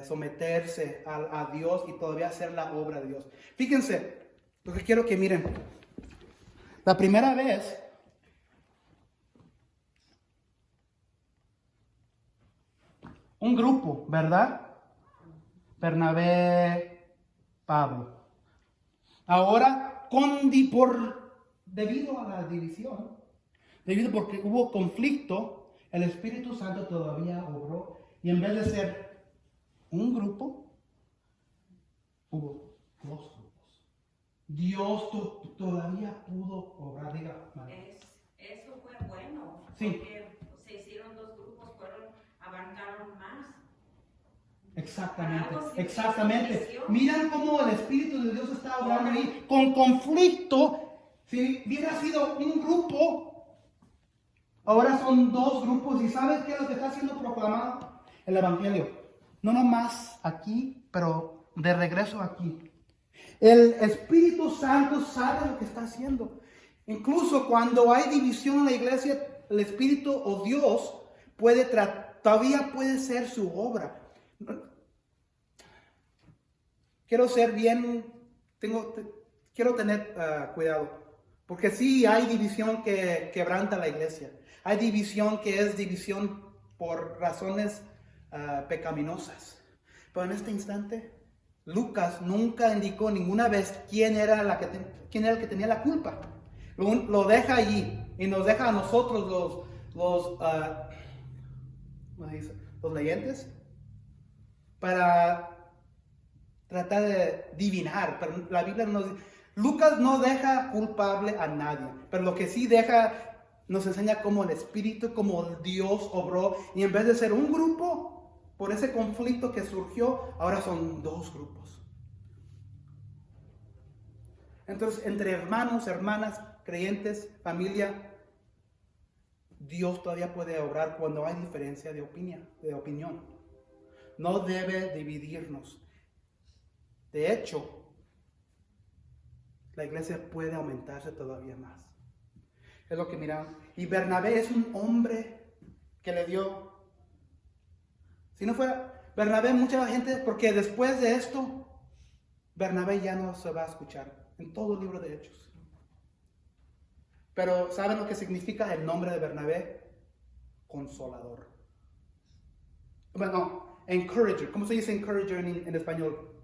someterse a Dios y todavía hacer la obra de Dios. Fíjense, lo que quiero que miren. La primera vez un grupo, ¿verdad? Bernabé, Pablo. Ahora, debido a la división, debido porque hubo conflicto, el Espíritu Santo todavía obró y en vez de ser un grupo, hubo dos grupos. Dios todavía pudo obrar, diga. Eso fue bueno, Sí. porque se hicieron dos grupos, abarcaron más. Exactamente. Miran cómo el Espíritu de Dios está obrando ahí. Con conflicto, si hubiera sido un grupo, ahora son dos grupos. ¿Y sabes qué es lo que está siendo proclamado? El Evangelio. No nomás aquí, pero de regreso aquí. El Espíritu Santo sabe lo que está haciendo. Incluso cuando hay división en la iglesia, el Espíritu o Dios todavía puede ser su obra. Quiero ser bien, quiero tener cuidado, porque sí hay división que quebranta la iglesia. Hay división que es división por razones pecaminosas. Pero en este instante, Lucas nunca indicó ninguna vez quién era el que tenía la culpa. Lo deja allí y nos deja a nosotros los leyentes para tratar de adivinar, pero la Biblia Lucas no deja culpable a nadie, pero lo que sí deja nos enseña cómo el Espíritu, cómo Dios obró. Y en vez de ser un grupo, por ese conflicto que surgió, ahora son dos grupos. Entonces, entre hermanos, hermanas, creyentes, familia, Dios todavía puede obrar cuando hay diferencia de opinión. No debe dividirnos. De hecho, la iglesia puede aumentarse todavía más. Es lo que miramos. Y Bernabé es un hombre que le dio. Si no fuera Bernabé, mucha gente, porque después de esto, Bernabé ya no se va a escuchar en todo el libro de Hechos. Pero ¿saben lo que significa el nombre de Bernabé? Consolador. Bueno, encourager. ¿Cómo se dice encourager en español?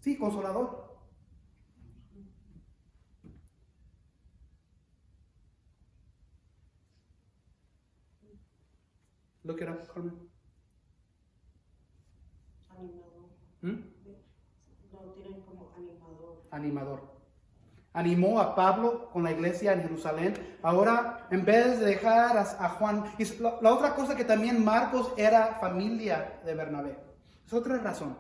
Sí, consolador. Look it up, Carmen. Animador. Lo tienen como animador. Animador. Animó a Pablo con la iglesia en Jerusalén. Ahora, en vez de dejar a Juan, y la otra cosa que también Marcos era familia de Bernabé. Es otra razón.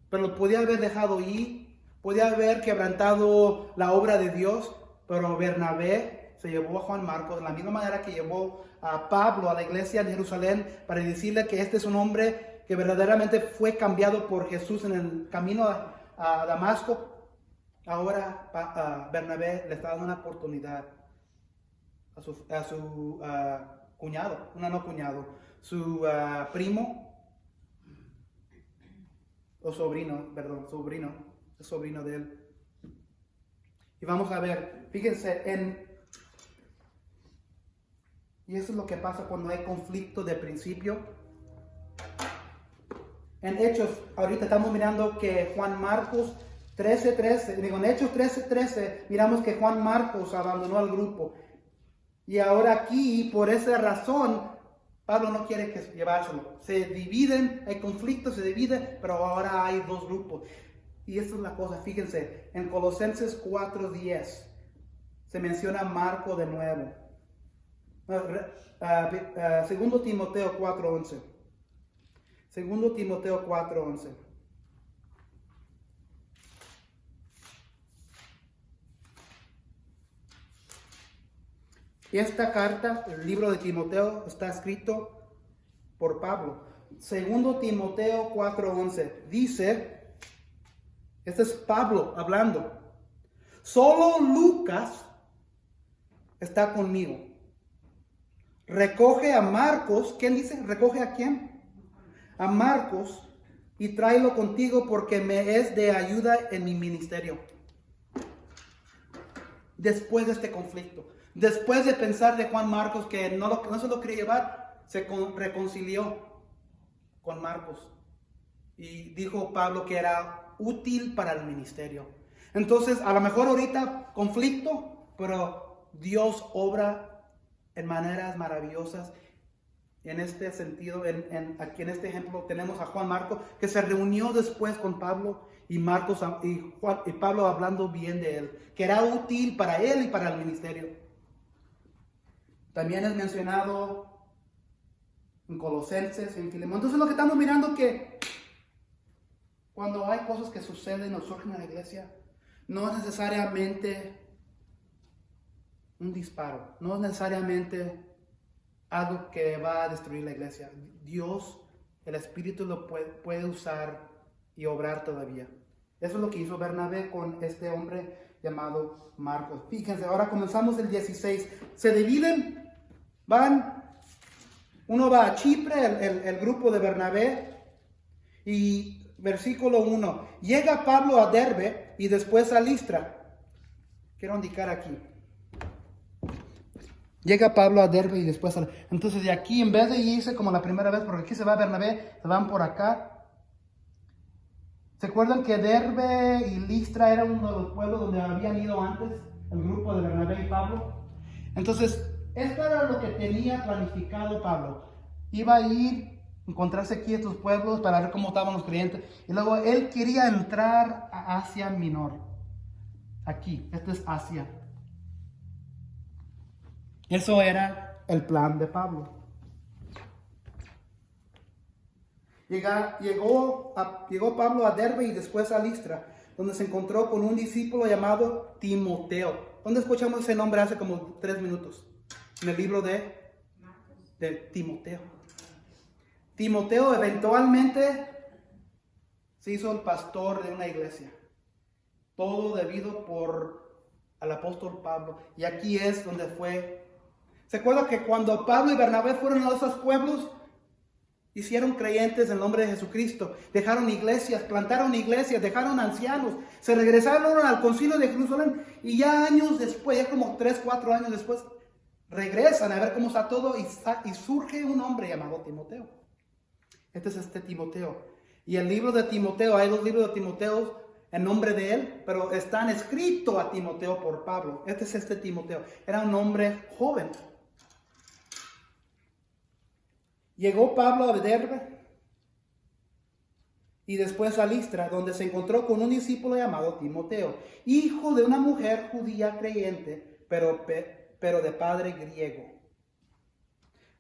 Pero lo podía haber dejado ir, podía haber quebrantado la obra de Dios, pero Bernabé se llevó a Juan Marcos de la misma manera que llevó a Pablo a la iglesia en Jerusalén para decirle que este es un hombre que verdaderamente fue cambiado por Jesús en el camino a Damasco. Ahora Bernabé le está dando una oportunidad a su cuñado, no cuñado, su primo o sobrino, perdón, sobrino de él. Y vamos a ver, fíjense, y eso es lo que pasa cuando hay conflicto de principio. En Hechos, ahorita estamos mirando que Juan Marcos 13:13, en Hechos 13:13, miramos que Juan Marcos abandonó al grupo. Y ahora aquí, por esa razón, Pablo no quiere llevárselo. Se dividen, hay conflictos, se dividen, pero ahora hay dos grupos. Y esta es la cosa, fíjense, en Colosenses 4:10 se menciona Marco de nuevo. Segundo Timoteo 4:11. Segundo Timoteo 4:11. Y esta carta, el libro de Timoteo, está escrito por Pablo. Segundo Timoteo 4:11 dice, este es Pablo hablando, solo Lucas está conmigo. Recoge a Marcos. ¿Quién dice? ¿Recoge a quién? A Marcos y tráelo contigo porque me es de ayuda en mi ministerio. Después de este conflicto, después de pensar de Juan Marcos que no se lo quería llevar, se reconcilió con Marcos. Y dijo Pablo que era útil para el ministerio. Entonces, a lo mejor ahorita conflicto, pero Dios obra en maneras maravillosas. En este sentido, aquí en este ejemplo tenemos a Juan Marcos que se reunió después con Pablo y Pablo hablando bien de él, que era útil para él y para el ministerio. También es mencionado en Colosenses, en Filemón. Entonces lo que estamos mirando que cuando hay cosas que suceden o surgen en la iglesia, no es necesariamente un disparo, no es necesariamente algo que va a destruir la iglesia. Dios, el Espíritu lo puede usar y obrar todavía. Eso es lo que hizo Bernabé con este hombre llamado Marcos. Fíjense, ahora comenzamos el 16. Se dividen, uno va a Chipre, el grupo de Bernabé, y versículo 1. Llega Pablo a Derbe y después a Listra. Quiero indicar aquí. Llega Pablo a Derbe y después a... Entonces de aquí, en vez de irse como la primera vez, porque aquí se va Bernabé, se van por acá. ¿Se acuerdan que Derbe y Listra eran uno de los pueblos donde habían ido antes el grupo de Bernabé y Pablo? Entonces, esto era lo que tenía planificado Pablo. Iba a ir, encontrarse aquí estos pueblos para ver cómo estaban los creyentes. Y luego él quería entrar a Asia Menor. Aquí, esto es Asia. Eso era el plan de Pablo. Llegó Pablo a Derbe y después a Listra, donde se encontró con un discípulo llamado Timoteo. ¿Dónde escuchamos ese nombre hace como 3 minutos? En el libro de Timoteo. Timoteo eventualmente se hizo el pastor de una iglesia. Todo debido al apóstol Pablo. Y aquí es donde fue. ¿Se acuerda que cuando Pablo y Bernabé fueron a esos pueblos, hicieron creyentes en el nombre de Jesucristo? Dejaron iglesias, plantaron iglesias, dejaron ancianos, se regresaron al concilio de Jerusalén y ya años después, ya como 3, 4 años después, regresan a ver cómo está todo y surge un hombre llamado Timoteo. Este es Timoteo. Y el libro de Timoteo, hay 2 libros de Timoteo en nombre de él, pero están escritos a Timoteo por Pablo. Este es Timoteo. Era un hombre joven. Llegó Pablo a Derbe y después a Listra, donde se encontró con un discípulo llamado Timoteo, hijo de una mujer judía creyente, pero de padre griego.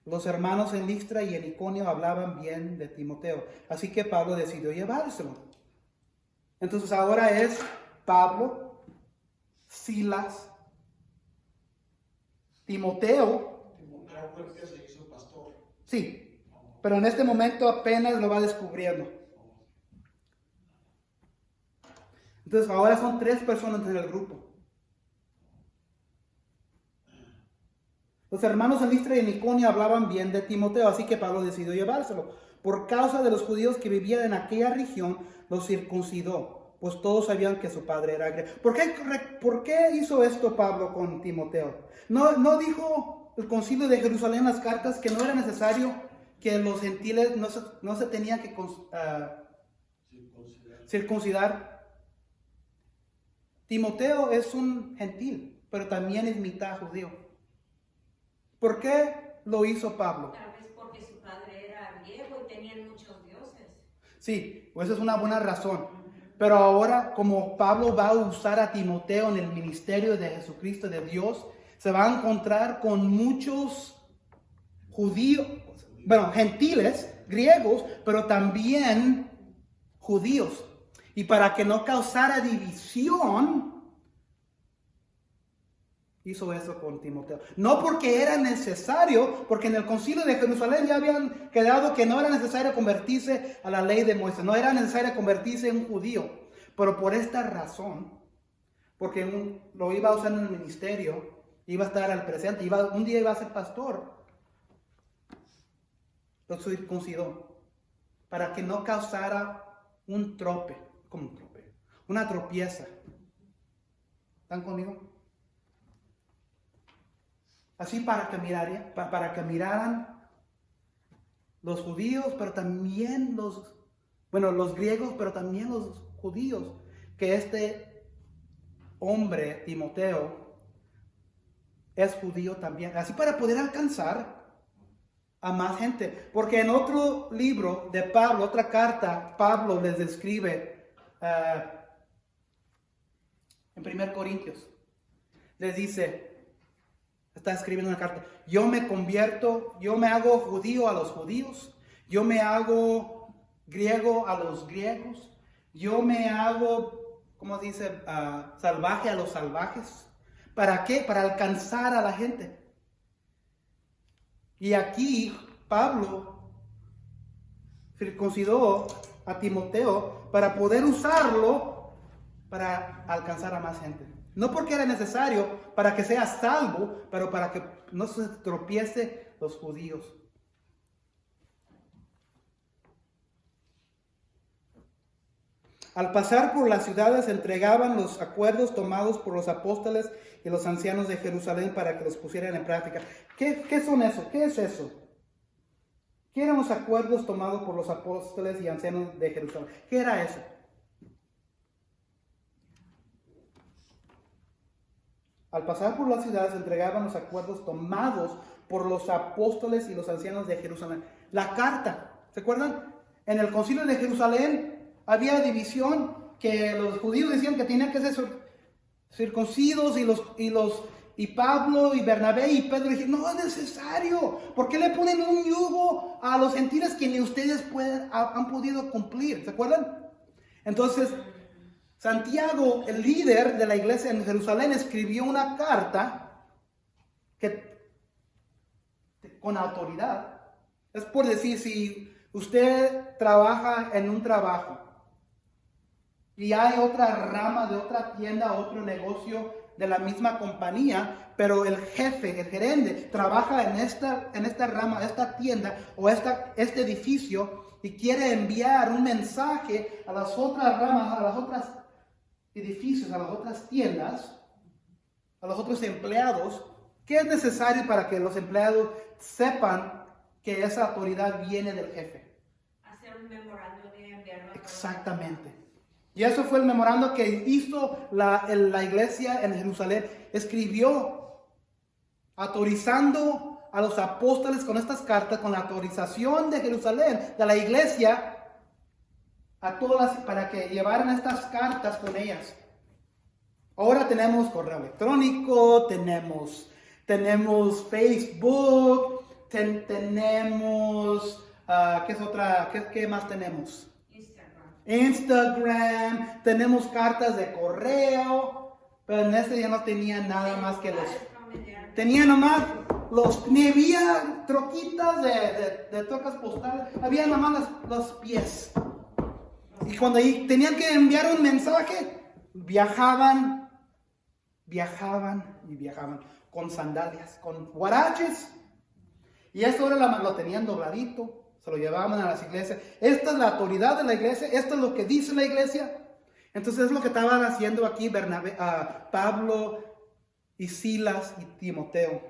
Los hermanos en Listra y en Iconio hablaban bien de Timoteo, así que Pablo decidió llevárselo. Entonces ahora es Pablo, Silas, Timoteo. Timoteo fue el que se hizo pastor. Sí, pero en este momento apenas lo va descubriendo. Entonces ahora son 3 personas en el grupo. Los hermanos en Listra y en Iconio hablaban bien de Timoteo, así que Pablo decidió llevárselo. Por causa de los judíos que vivían en aquella región, los circuncidó, pues todos sabían que su padre era griego. ¿Por qué hizo esto Pablo con Timoteo? ¿No dijo el concilio de Jerusalén en las cartas que no era necesario que los gentiles no se tenían que circuncidar? Timoteo es un gentil, pero también es mitad judío. ¿Por qué lo hizo Pablo? Tal vez porque su padre era griego y tenían muchos dioses. Sí, pues esa es una buena razón. Pero ahora, como Pablo va a usar a Timoteo en el ministerio de Jesucristo, de Dios, se va a encontrar con muchos judíos, gentiles, griegos, pero también judíos. Y para que no causara división, hizo eso con Timoteo. No porque era necesario, porque en el concilio de Jerusalén ya habían quedado que no era necesario convertirse a la ley de Moisés, no era necesario convertirse en un judío, pero por esta razón, porque lo iba a usar en el ministerio, iba a estar al presente, un día iba a ser pastor, lo circuncidó, para que no causara una tropieza. ¿Están conmigo? Así para que miraran los judíos, pero también los griegos, pero también los judíos, que este hombre, Timoteo, es judío también. Así para poder alcanzar a más gente. Porque en otro libro de Pablo, otra carta, Pablo les describe en 1 Corintios. Les dice, está escribiendo una carta, yo me hago judío a los judíos, yo me hago griego a los griegos, yo me hago, ¿cómo dice? Salvaje a los salvajes. ¿Para qué? Para alcanzar a la gente. Y aquí Pablo circuncidó a Timoteo para poder usarlo para alcanzar a más gente. No porque era necesario para que sea salvo, pero para que no se tropiece los judíos. Al pasar por las ciudades entregaban los acuerdos tomados por los apóstoles y los ancianos de Jerusalén para que los pusieran en práctica. ¿Qué son eso? ¿Qué es eso? ¿Qué eran los acuerdos tomados por los apóstoles y ancianos de Jerusalén? ¿Qué era eso? Al pasar por las ciudades entregaban los acuerdos tomados por los apóstoles y los ancianos de Jerusalén. La carta, ¿se acuerdan? En el concilio de Jerusalén había división, que los judíos decían que tenían que ser circuncidos y Y Pablo y Bernabé y Pedro dijeron, no es necesario. ¿Por qué le ponen un yugo a los gentiles que ni ustedes han podido cumplir? ¿Se acuerdan? Entonces, Santiago, el líder de la iglesia en Jerusalén, escribió una carta con autoridad. Es por decir, si usted trabaja en un trabajo y hay otra rama de otra tienda, otro negocio de la misma compañía, pero el jefe, el gerente, trabaja en esta rama, esta tienda o este edificio y quiere enviar un mensaje a las otras ramas, a las otras edificios, a las otras tiendas, a los otros empleados. ¿Qué es necesario para que los empleados sepan que esa autoridad viene del jefe? Hacer un memorando de enviarlo a todos. Exactamente. Y eso fue el memorando que hizo la iglesia en Jerusalén. Escribió autorizando a los apóstoles con estas cartas, con la autorización de Jerusalén, de la iglesia, a todas para que llevaran estas cartas con ellas. Ahora tenemos correo electrónico, tenemos Facebook, tenemos, ¿qué es otra? ¿Qué más tenemos? Instagram, tenemos cartas de correo, pero en este ya no tenía nada más que tenía nomás ni había troquitas de trocas postales, había nomás los pies. Y cuando tenían que enviar un mensaje, viajaban con sandalias, con huaraches. Y esto ahora lo tenían dobladito. Se lo llevaban a las iglesias. Esta es la autoridad de la iglesia. Esto es lo que dice la iglesia. Entonces es lo que estaban haciendo aquí Pablo y Silas y Timoteo.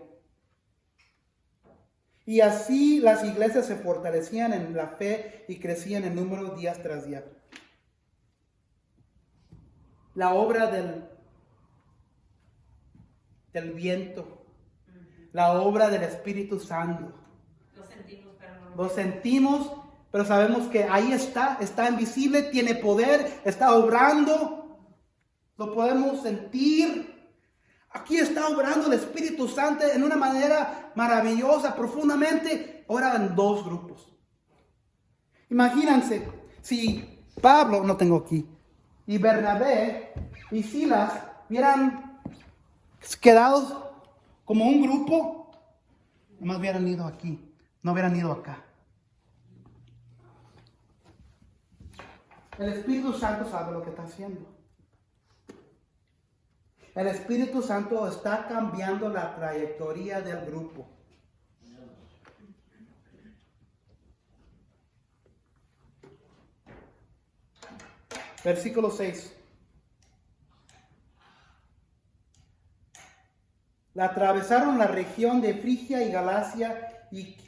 Y así las iglesias se fortalecían en la fe y crecían en número día tras día. La obra del viento. La obra del Espíritu Santo. Lo sentimos, pero sabemos que ahí está invisible, tiene poder, está obrando, lo podemos sentir. Aquí está obrando el Espíritu Santo en una manera maravillosa, profundamente. Ahora en dos grupos. Imagínense, si Pablo, no tengo aquí, y Bernabé y Silas hubieran quedado como un grupo, nomás hubieran ido aquí. No hubieran ido acá. El Espíritu Santo sabe lo que está haciendo. El Espíritu Santo está cambiando la trayectoria del grupo. Versículo 6. Atravesaron la región de Frigia y Galacia y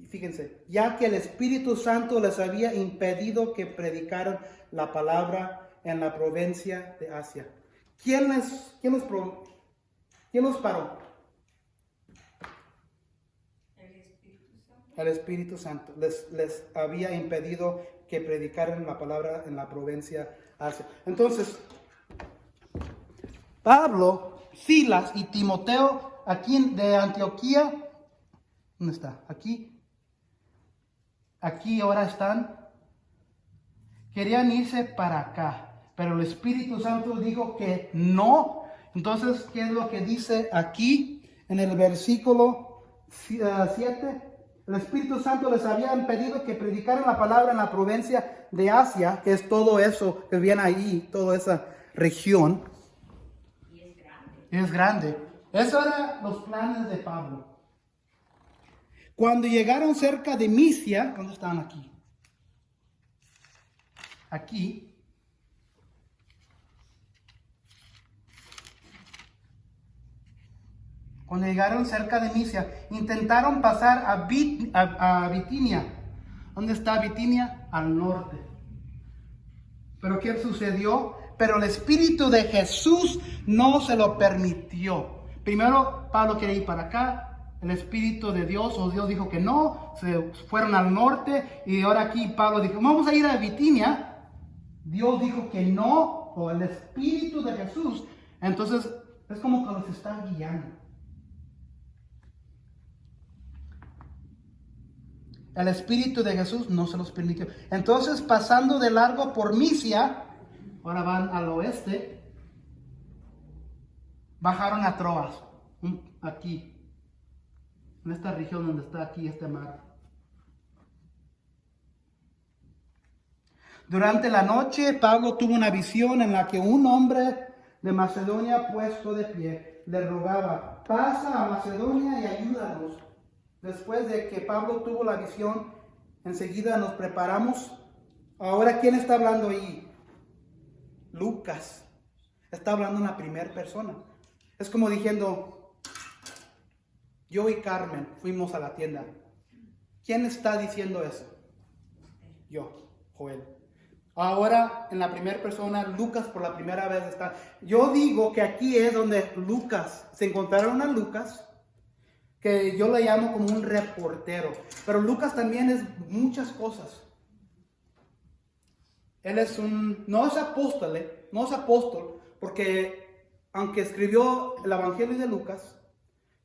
fíjense, ya que el Espíritu Santo les había impedido que predicaran la palabra en la provincia de Asia. ¿Quién los paró? El Espíritu Santo. Les había impedido que predicaran la palabra en la provincia de Asia. Entonces, Pablo, Silas y Timoteo, aquí de Antioquía, ¿dónde está? Aquí ahora están. Querían irse para acá, pero el Espíritu Santo dijo que no. Entonces, ¿qué es lo que dice aquí en el versículo 7? El Espíritu Santo les había impedido que predicaran la palabra en la provincia de Asia, que es todo eso que viene ahí, toda esa región. Y es grande. Es grande. Esos eran los planes de Pablo. Cuando llegaron cerca de Misia, ¿dónde estaban aquí? Aquí. Cuando llegaron cerca de Misia, intentaron pasar a Bitinia. ¿Dónde está Bitinia? Al norte. ¿Pero qué sucedió? Pero el Espíritu de Jesús no se lo permitió. Primero Pablo quería ir para acá. El Espíritu de Dios, o Dios dijo que no, se fueron al norte, y ahora aquí Pablo dijo, vamos a ir a Bitinia. Dios dijo que no, o el Espíritu de Jesús. Entonces, es como que los está guiando. El Espíritu de Jesús no se los permitió. Entonces, pasando de largo por Misia, ahora van al oeste, bajaron a Troas, aquí, en esta región donde está aquí este mar. Durante la noche, Pablo tuvo una visión en la que un hombre de Macedonia, puesto de pie, le rogaba: pasa a Macedonia y ayúdanos. Después de que Pablo tuvo la visión, enseguida nos preparamos. Ahora, ¿quién está hablando ahí? Lucas. Está hablando en la primera persona. Es como diciendo, yo y Carmen fuimos a la tienda. ¿Quién está diciendo eso? Yo, Joel. Ahora, en la primera persona, Lucas por la primera vez está. Yo digo que aquí es donde Lucas, se encontraron a Lucas, que yo le llamo como un reportero. Pero Lucas también es muchas cosas. Él es no es apóstol, porque aunque escribió el Evangelio de Lucas,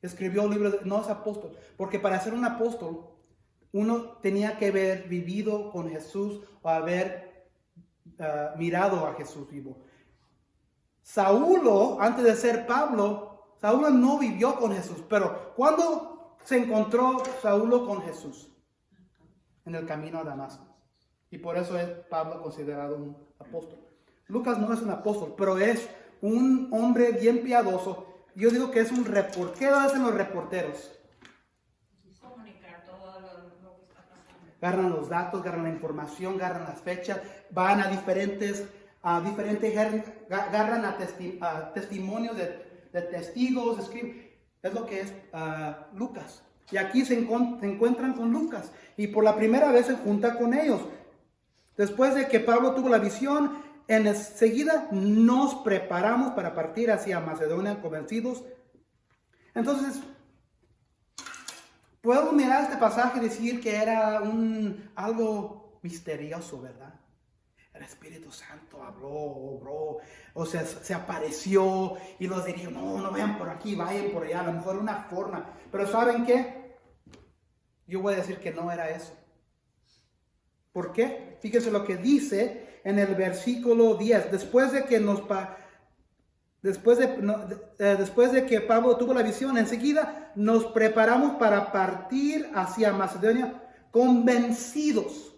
escribió el libro, no es apóstol, porque para ser un apóstol, uno tenía que haber vivido con Jesús o haber mirado a Jesús vivo. Saulo, antes de ser Pablo, Saulo no vivió con Jesús, pero ¿cuándo se encontró Saulo con Jesús? En el camino a Damasco. Y por eso es Pablo considerado un apóstol. Lucas no es un apóstol, pero es un hombre bien piadoso. Yo digo que es un reportero. ¿Qué hacen los reporteros? Comunicar todo lo que está pasando. Agarran los datos, agarran la información, agarran las fechas, van a diferentes agarran a testimonios de testigos, escriben. Es lo que es Lucas. Y aquí se encuentran con Lucas. Y por la primera vez se junta con ellos. Después de que Pablo tuvo la visión, enseguida nos preparamos para partir hacia Macedonia convencidos. Entonces, puedo mirar este pasaje y decir que era algo misterioso, ¿verdad? El Espíritu Santo habló, obró, o sea, se apareció y los diría, no vayan por aquí, vayan por allá, a lo mejor una forma. Pero ¿saben qué? Yo voy a decir que no era eso. ¿Por qué? Fíjense lo que dice en el versículo 10. Después de que Pablo tuvo la visión, enseguida nos preparamos para partir hacia Macedonia convencidos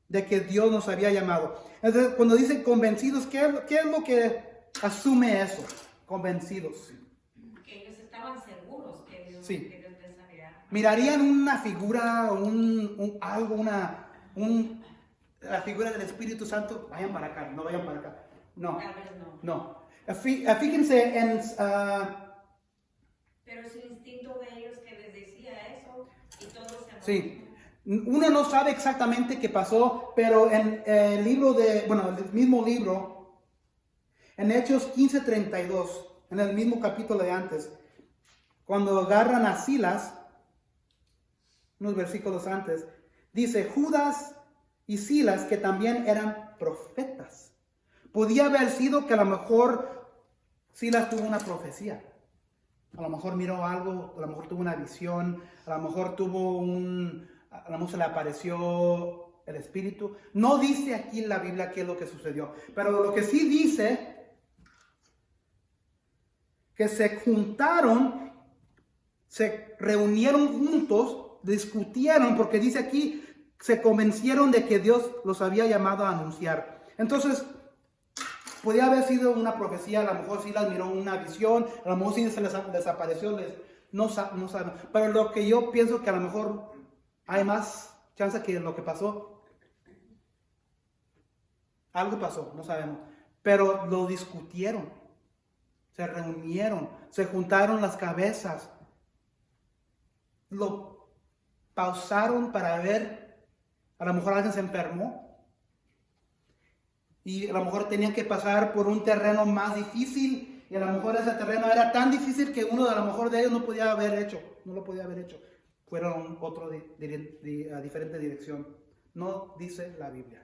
de que Dios nos había llamado. Entonces, cuando dicen convencidos, ¿qué es lo que asume eso? Convencidos. Que ellos estaban seguros que Dios, Sí. que Dios les había... Mirarían una figura, la figura del Espíritu Santo. Vayan para acá, no vayan para acá. No, Tal vez no. no. Fíjense en... Pero es el instinto de ellos que les decía eso y todos se... sí. Uno no sabe exactamente qué pasó, pero en el mismo libro, en Hechos 15:32, en el mismo capítulo de antes, cuando agarran a Silas, unos versículos antes, dice: Judas y Silas, que también eran profetas. Podía haber sido que a lo mejor Silas tuvo una profecía. A lo mejor miró algo, a lo mejor tuvo una visión, a lo mejor a lo mejor se le apareció el Espíritu. No dice aquí en la Biblia qué es lo que sucedió, pero lo que sí dice, que se juntaron, se reunieron juntos, discutieron, porque dice aquí, se convencieron de que Dios los había llamado a anunciar. Entonces, podía haber sido una profecía, a lo mejor sí las miró una visión, a lo mejor sí se les apareció, no saben. Pero lo que yo pienso que a lo mejor hay más chance que lo que pasó. Algo pasó, no sabemos. Pero lo discutieron, se reunieron, se juntaron las cabezas, lo pausaron para ver, a lo mejor alguien se enfermó y a lo mejor tenían que pasar por un terreno más difícil y a lo mejor ese terreno era tan difícil que uno a lo mejor de ellos no lo podía haber hecho. Fueron a diferente dirección. No dice la Biblia.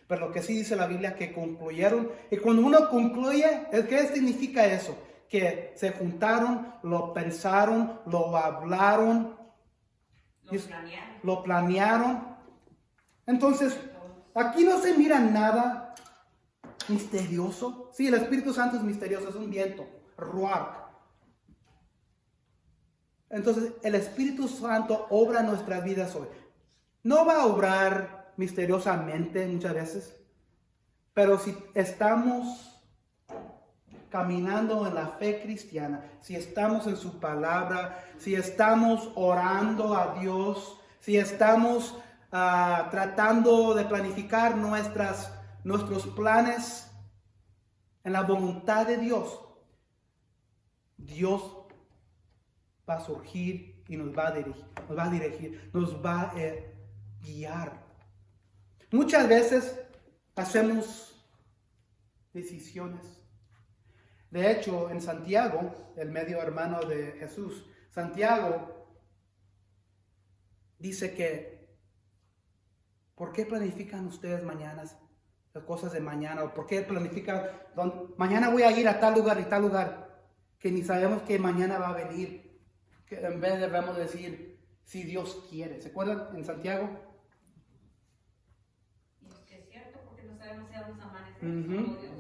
Pero lo que sí dice la Biblia, que concluyeron. Y cuando uno concluye, ¿qué significa eso? Que se juntaron, lo pensaron, lo hablaron. Lo planearon. Entonces, aquí no se mira nada misterioso. Sí, el Espíritu Santo es misterioso, es un viento, ruach. Entonces, el Espíritu Santo obra en nuestras vidas hoy. No va a obrar misteriosamente muchas veces, pero si estamos caminando en la fe cristiana, si estamos en su palabra, si estamos orando a Dios, si estamos tratando de planificar nuestros planes en la voluntad de Dios, Dios va a surgir y nos va a dirigir, nos va a guiar. Muchas veces hacemos decisiones. De hecho, en Santiago, el medio hermano de Jesús, Santiago dice que, ¿por qué planifican ustedes mañanas las cosas de mañana? ¿O por qué planifican, mañana voy a ir a tal lugar y tal lugar, que ni sabemos que mañana va a venir? Que en vez debemos decir, si Dios quiere. ¿Se acuerdan en Santiago? Y es que es cierto, porque no sabemos si vamos a amanecer Ujú. como Dios.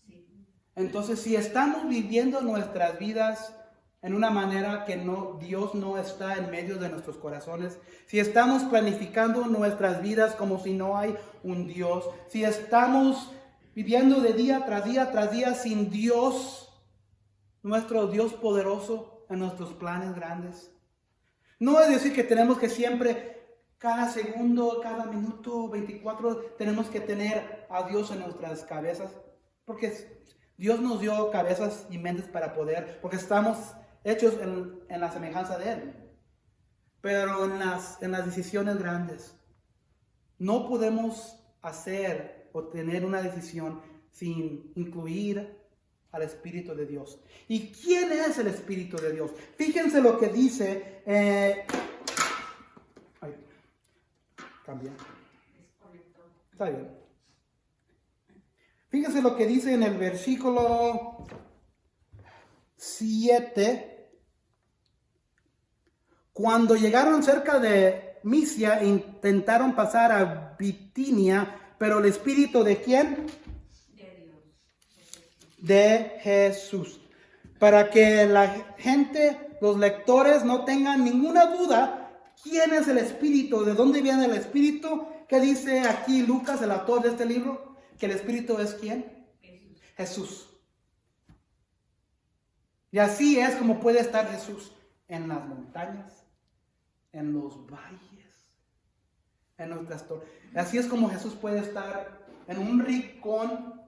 Sí. Entonces, si estamos viviendo nuestras vidas en una manera que Dios no está en medio de nuestros corazones, si estamos planificando nuestras vidas como si no hay un Dios, si estamos viviendo de día tras día sin Dios, nuestro Dios poderoso en nuestros planes grandes. No es decir que tenemos que siempre, cada segundo, cada minuto, 24, tenemos que tener a Dios en nuestras cabezas, porque Dios nos dio cabezas y mentes para poder, porque estamos hechos en la semejanza de Él. Pero en las decisiones grandes, no podemos hacer o tener una decisión sin incluir al Espíritu de Dios. ¿Y quién es el Espíritu de Dios? Fíjense lo que dice. Cambia. Está bien. Fíjense lo que dice en el versículo 7. Cuando llegaron cerca de Misia, intentaron pasar a Bitinia, pero el Espíritu ¿de quién? De Dios. De Jesús. Para que la gente, los lectores, no tengan ninguna duda, ¿quién es el Espíritu? ¿De dónde viene el Espíritu? ¿Qué dice aquí Lucas, el autor de este libro? Que el Espíritu es ¿quién? Jesús. Y así es como puede estar Jesús en las montañas, en los valles, en nuestras torres. Así es como Jesús puede estar en un rincón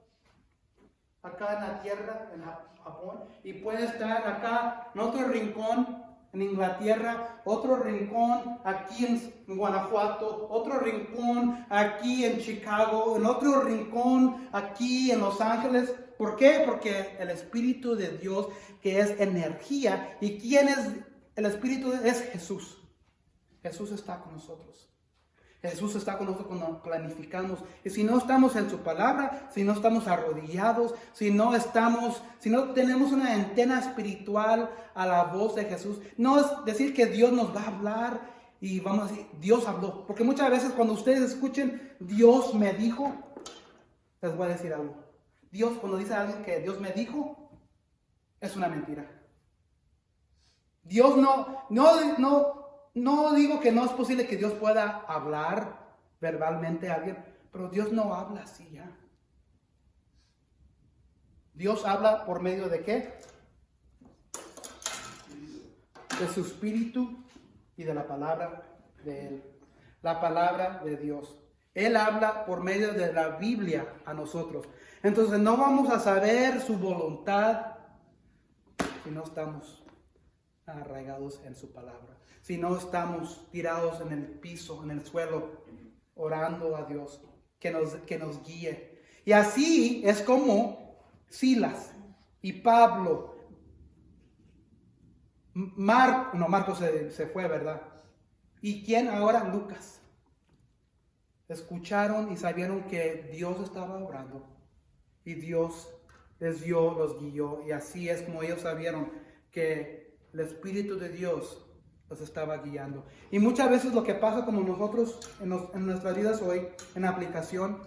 acá en la tierra, en Japón, y puede estar acá en otro rincón en Inglaterra, otro rincón aquí en Guanajuato, otro rincón aquí en Chicago, en otro rincón aquí en Los Ángeles. ¿Por qué? Porque el Espíritu de Dios, que es energía, ¿y quién es el Espíritu? Es Jesús. Jesús está con nosotros. Jesús está con nosotros cuando planificamos. Y si no estamos en su palabra, si no estamos arrodillados, si no tenemos una antena espiritual a la voz de Jesús, no es decir que Dios nos va a hablar y vamos a decir, Dios habló. Porque muchas veces cuando ustedes escuchen, Dios me dijo, les voy a decir algo. Dios, cuando dice a alguien que Dios me dijo, es una mentira. Dios no digo que no es posible que Dios pueda hablar verbalmente a alguien, pero Dios no habla así ya. Dios habla por medio de ¿qué? De su Espíritu y de la palabra de Él. La palabra de Dios. Él habla por medio de la Biblia a nosotros. Entonces no vamos a saber su voluntad si no estamos arraigados en su palabra. Si no estamos tirados en el piso, en el suelo, orando a Dios, que nos guíe. Y así es como Silas y Pablo, Marcos se fue, ¿verdad? ¿Y quién ahora? Lucas. Escucharon y sabieron que Dios estaba obrando y Dios les dio, los guió. Y así es como ellos sabieron que el Espíritu de Dios los estaba guiando. Y muchas veces lo que pasa como nosotros en nuestras vidas hoy, en la aplicación,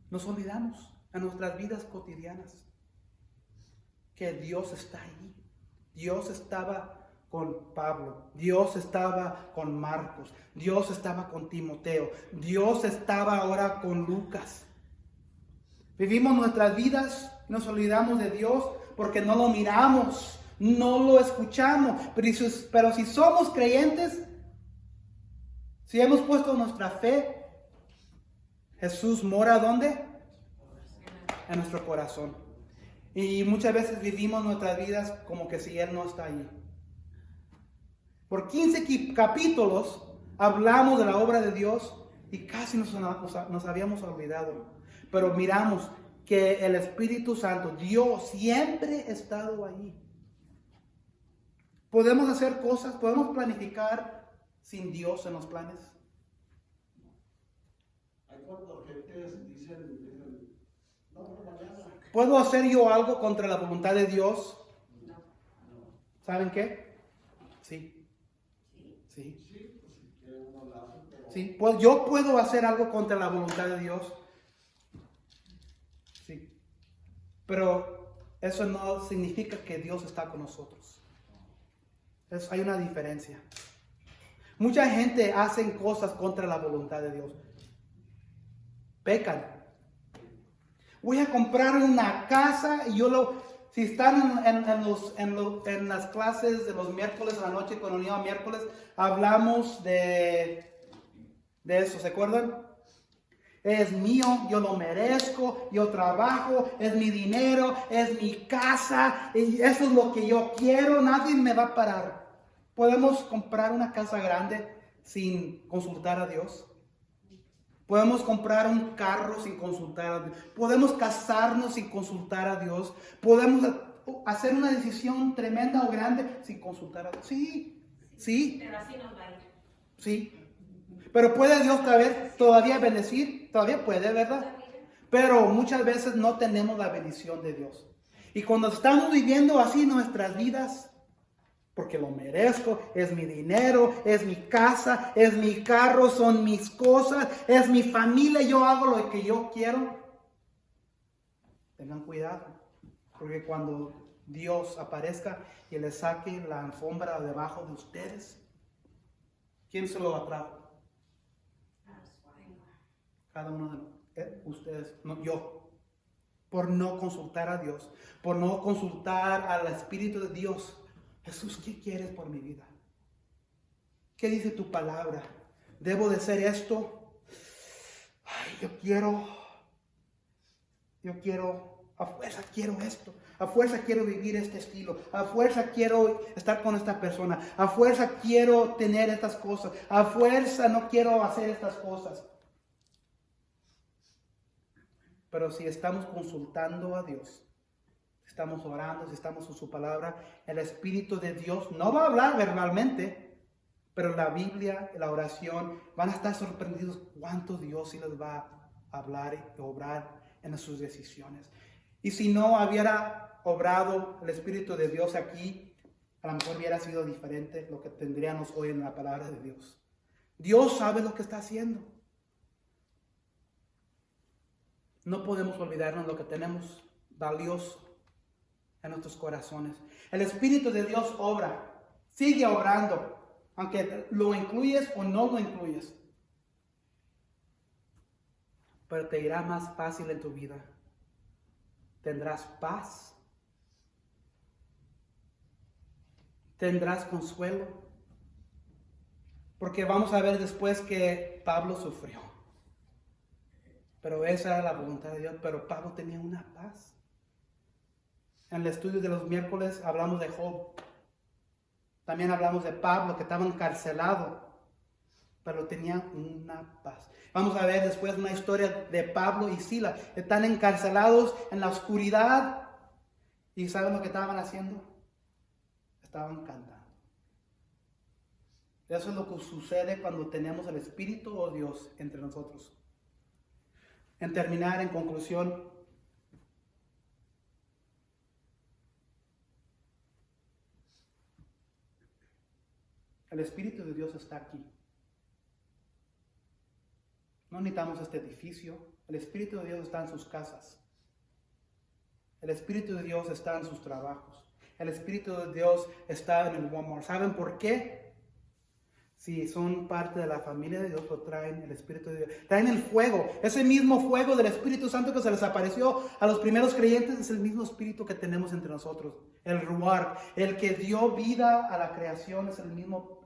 nos olvidamos en nuestras vidas cotidianas que Dios está ahí. Dios estaba con Pablo, Dios estaba con Marcos, Dios estaba con Timoteo, Dios estaba ahora con Lucas. Vivimos nuestras vidas, nos olvidamos de Dios porque no lo miramos, no lo escuchamos. Pero si somos creyentes, si hemos puesto nuestra fe, Jesús mora ¿dónde? En nuestro corazón. Y muchas veces vivimos nuestras vidas como que si Él no está ahí. Por 15 capítulos hablamos de la obra de Dios y casi nos habíamos olvidado. Pero miramos que el Espíritu Santo, Dios, siempre ha estado ahí. Podemos hacer cosas, podemos planificar sin Dios en los planes. Hay cuando gente dicen, no, por mañana. ¿Puedo hacer yo algo contra la voluntad de Dios? No. ¿Saben qué? Sí. Sí. Sí, pues si quiere uno lo hace, pero... Sí. Pues yo puedo hacer algo contra la voluntad de Dios. Sí. Pero eso no significa que Dios está con nosotros. Hay una diferencia. Mucha gente hace cosas contra la voluntad de Dios. Pecan. Voy a comprar una casa y si están en las clases de los miércoles a la noche, con unión miércoles, hablamos de eso, ¿se acuerdan? Es mío, yo lo merezco, yo trabajo, es mi dinero, es mi casa, y eso es lo que yo quiero, nadie me va a parar. ¿Podemos comprar una casa grande sin consultar a Dios? Podemos comprar un carro sin consultar a Dios. Podemos casarnos sin consultar a Dios. Podemos hacer una decisión tremenda o grande sin consultar a Dios. Sí, sí, Pero así nos va a ir. sí. Pero ¿puede Dios todavía bendecir? Todavía puede, ¿verdad? Pero muchas veces no tenemos la bendición de Dios. Y cuando estamos viviendo así nuestras vidas, porque lo merezco, es mi dinero, es mi casa, es mi carro, son mis cosas, es mi familia, yo hago lo que yo quiero. Tengan cuidado, porque cuando Dios aparezca y le saque la alfombra debajo de ustedes, ¿quién se lo atrajo? Cada uno de ustedes, no yo, por no consultar a Dios, por no consultar al Espíritu de Dios. Jesús, ¿qué quieres por mi vida? ¿Qué dice tu palabra? ¿Debo de hacer esto? Ay, yo quiero, a fuerza quiero esto. A fuerza quiero vivir este estilo. A fuerza quiero estar con esta persona. A fuerza quiero tener estas cosas. A fuerza no quiero hacer estas cosas. Pero si estamos consultando a Dios, estamos orando, si estamos en su palabra, el Espíritu de Dios no va a hablar verbalmente, pero la Biblia, la oración, van a estar sorprendidos cuánto Dios sí les va a hablar y obrar en sus decisiones. Y si no hubiera obrado el Espíritu de Dios aquí, a lo mejor hubiera sido diferente lo que tendríamos hoy en la palabra de Dios. Dios sabe lo que está haciendo. No podemos olvidarnos lo que tenemos valioso en nuestros corazones. El Espíritu de Dios obra, sigue obrando, aunque lo incluyes o no lo incluyes. Pero te irá más fácil en tu vida. Tendrás paz. Tendrás consuelo. Porque vamos a ver después que Pablo sufrió. Pero esa era la voluntad de Dios. Pero Pablo tenía una paz. En el estudio de los miércoles hablamos de Job. También hablamos de Pablo, que estaba encarcelado, pero tenía una paz. Vamos a ver después una historia de Pablo y Silas. Están encarcelados en la oscuridad. ¿Y saben lo que estaban haciendo? Estaban cantando. Eso es lo que sucede cuando tenemos el Espíritu o Dios entre nosotros. En terminar, en conclusión, El Espíritu de Dios está aquí. No necesitamos este edificio. El Espíritu de Dios está en sus casas. El Espíritu de Dios está en sus trabajos. El Espíritu de Dios está en el Walmart. ¿Saben por qué? Si son parte de la familia de Dios, lo traen el Espíritu de Dios. Traen el fuego. Ese mismo fuego del Espíritu Santo que se les apareció a los primeros creyentes es el mismo Espíritu que tenemos entre nosotros. El Ruach, el que dio vida a la creación, es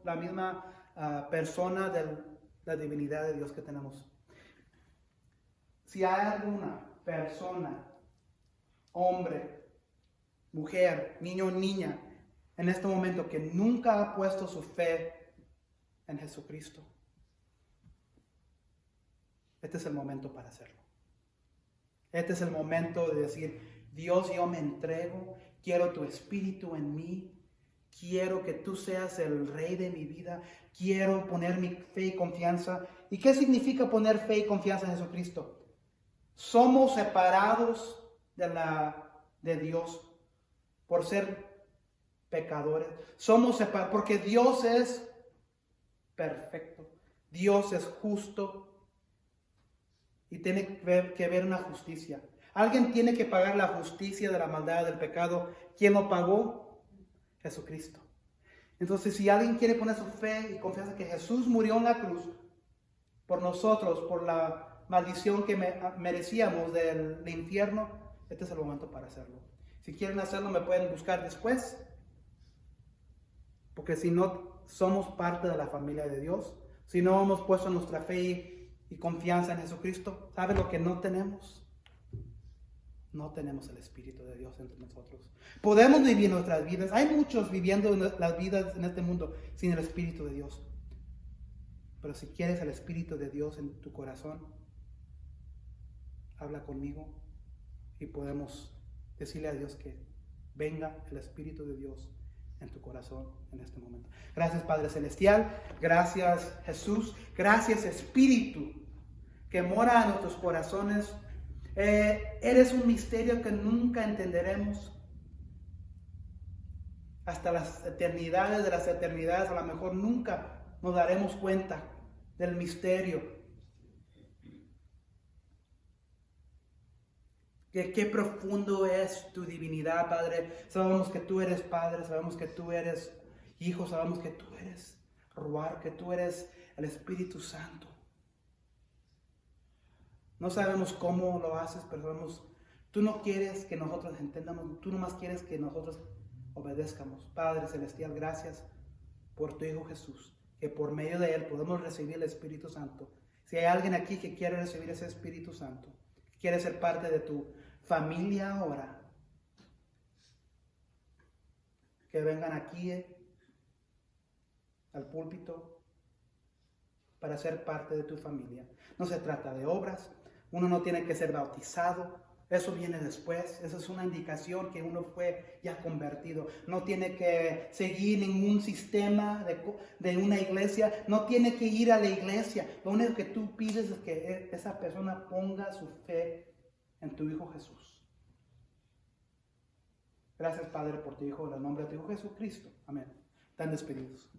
la misma persona de la divinidad de Dios que tenemos. Si hay alguna persona, hombre, mujer, niño o niña, en este momento que nunca ha puesto su fe en Jesucristo, este es el momento para hacerlo. Este es el momento de decir, Dios, yo me entrego, quiero tu Espíritu en mí, quiero que tú seas el Rey de mi vida, quiero poner mi fe y confianza. ¿Y qué significa poner fe y confianza en Jesucristo? Somos separados de Dios por ser pecadores. Somos separados porque Dios es perfecto. Dios es justo y tiene que haber una justicia. Alguien tiene que pagar la justicia de la maldad del pecado. ¿Quién lo pagó? Jesucristo. Entonces, si alguien quiere poner su fe y confianza que Jesús murió en la cruz por nosotros, por la maldición que merecíamos del infierno, este es el momento para hacerlo. Si quieren hacerlo, me pueden buscar después, porque si no somos parte de la familia de Dios, si no hemos puesto nuestra fe y confianza en Jesucristo, ¿sabe lo que no tenemos? No tenemos el Espíritu de Dios entre nosotros. Podemos vivir nuestras vidas. Hay muchos viviendo las vidas en este mundo sin el Espíritu de Dios. Pero si quieres el Espíritu de Dios en tu corazón, habla conmigo y podemos decirle a Dios que venga el Espíritu de Dios en tu corazón en este momento. Gracias, Padre Celestial. Gracias, Jesús. Gracias, Espíritu, que mora en nuestros corazones. Eres un misterio que nunca entenderemos. Hasta las eternidades de las eternidades, a lo mejor nunca nos daremos cuenta del misterio. Qué profundo es tu divinidad, Padre. Sabemos que tú eres Padre, sabemos que tú eres Hijo, sabemos que tú eres Ruach, que tú eres el Espíritu Santo. No sabemos cómo lo haces, pero sabemos, tú no quieres que nosotros entendamos, tú nomás quieres que nosotros obedezcamos. Padre Celestial, gracias por tu Hijo Jesús, que por medio de Él podemos recibir el Espíritu Santo. Si hay alguien aquí que quiere recibir ese Espíritu Santo, que quiere ser parte de tu familia ahora, que vengan aquí al púlpito para ser parte de tu familia. No se trata de obras, uno no tiene que ser bautizado, eso viene después, esa es una indicación que uno fue ya convertido. No tiene que seguir ningún sistema de una iglesia, no tiene que ir a la iglesia. Lo único que tú pides es que esa persona ponga su fe en tu Hijo Jesús. Gracias, Padre, por tu Hijo, en el nombre de tu Hijo Jesucristo. Amén. Están despedidos.